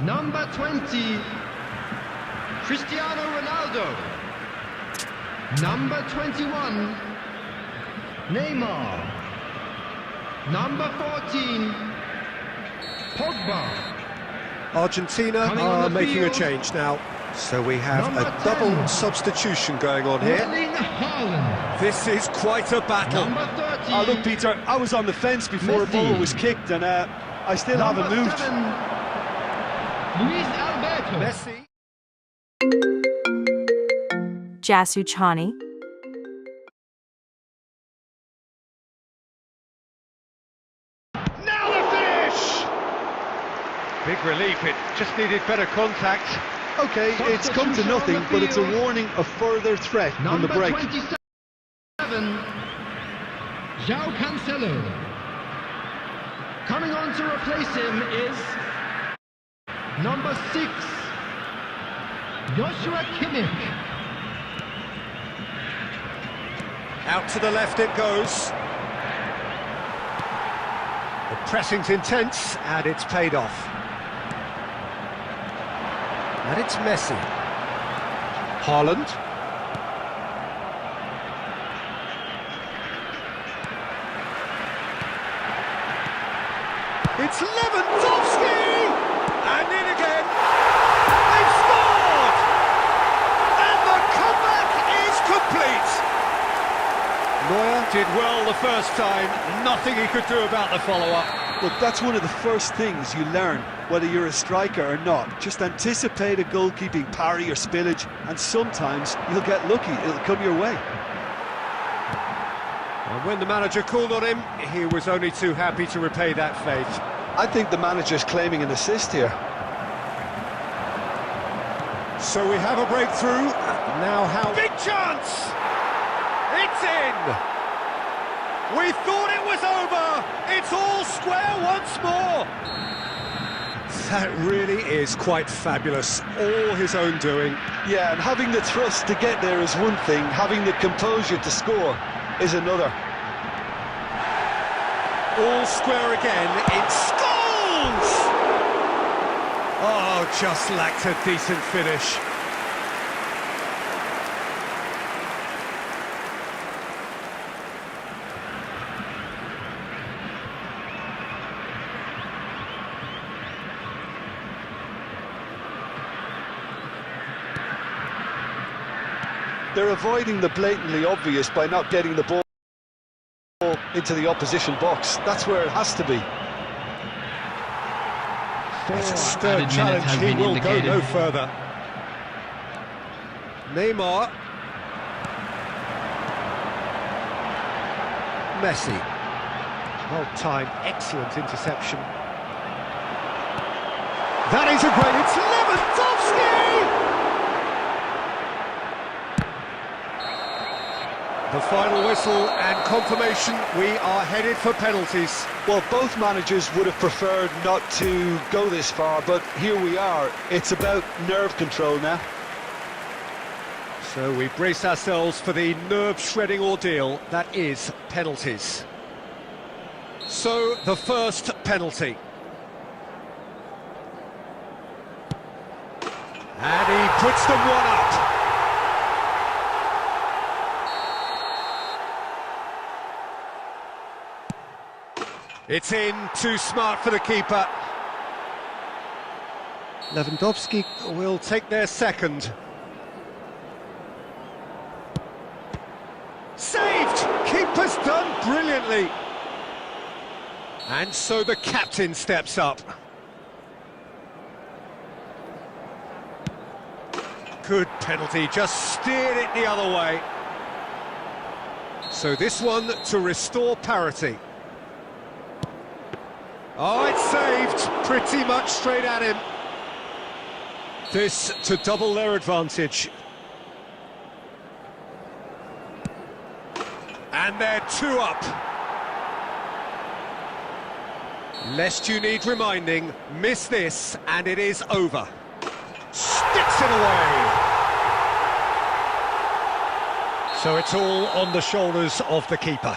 Number 20, Number 21, Neymar. Number 14, Pogba. Argentina Coming on are the making a field. change now. So we have Number a double 10. substitution going on here. Erling Haaland. This is quite a battle. Number 30, Oh, look, Peter, I was on the fence before the ball Messi. was kicked, and I still Number haven't moved. 7, Luis Alberto. Messi. Jasu Chani. Now the finish! Big relief, it just needed better contact. Okay, it's come to Substitution on nothing, the but it's a field. warning of further threat on the Number break. 27, João Cancelo. Coming on to replace him is number 6, Joshua Kimmich. Out to the left it goes. The pressing's intense, and it's paid off. And it's Messi. Haaland. It's Lewandowski! And in again. They've scored! And the comeback is complete. Neuer did well the first time, nothing he could do about the follow-up. Look, that's one of the first things you learn, whether you're a striker or not. Just anticipate a goalkeeping parry or spillage, and sometimes you'll get lucky, it'll come your way. And when the manager called on him, he was only too happy to repay that faith. I think the manager's claiming an assist here. So we have a breakthrough. Now how... Big chance! It's in! We thought it was over! It's all square once more! That really is quite fabulous. All his own doing. Yeah, and having the thrust to get there is one thing, having the composure to score is another. All square again. It scores! Oh, just lacked a decent finish. They're avoiding the blatantly obvious by not getting the ball into the opposition box. That's where it has to be. It's a Added stern minutes challenge, has he been will go indicated. no further. Neymar. Messi. Well timed, excellent interception. That is a great... It's Lewandowski! The final whistle and confirmation, we are headed for penalties. Well, both managers would have preferred not to go this far, but here we are. It's about nerve control now. So we brace ourselves for the nerve-shredding ordeal that is penalties. So, the first penalty. And he puts them one up. It's in, too smart for the keeper. Lewandowski will take their second. Saved! Keeper's done brilliantly. And so the captain steps up. Good penalty, just steered it the other way. So this one to restore parity. Oh, it's saved, pretty much straight at him. This to double their advantage. And they're two up. Lest you need reminding, miss this and it is over. Sticks it away. So it's all on the shoulders of the keeper.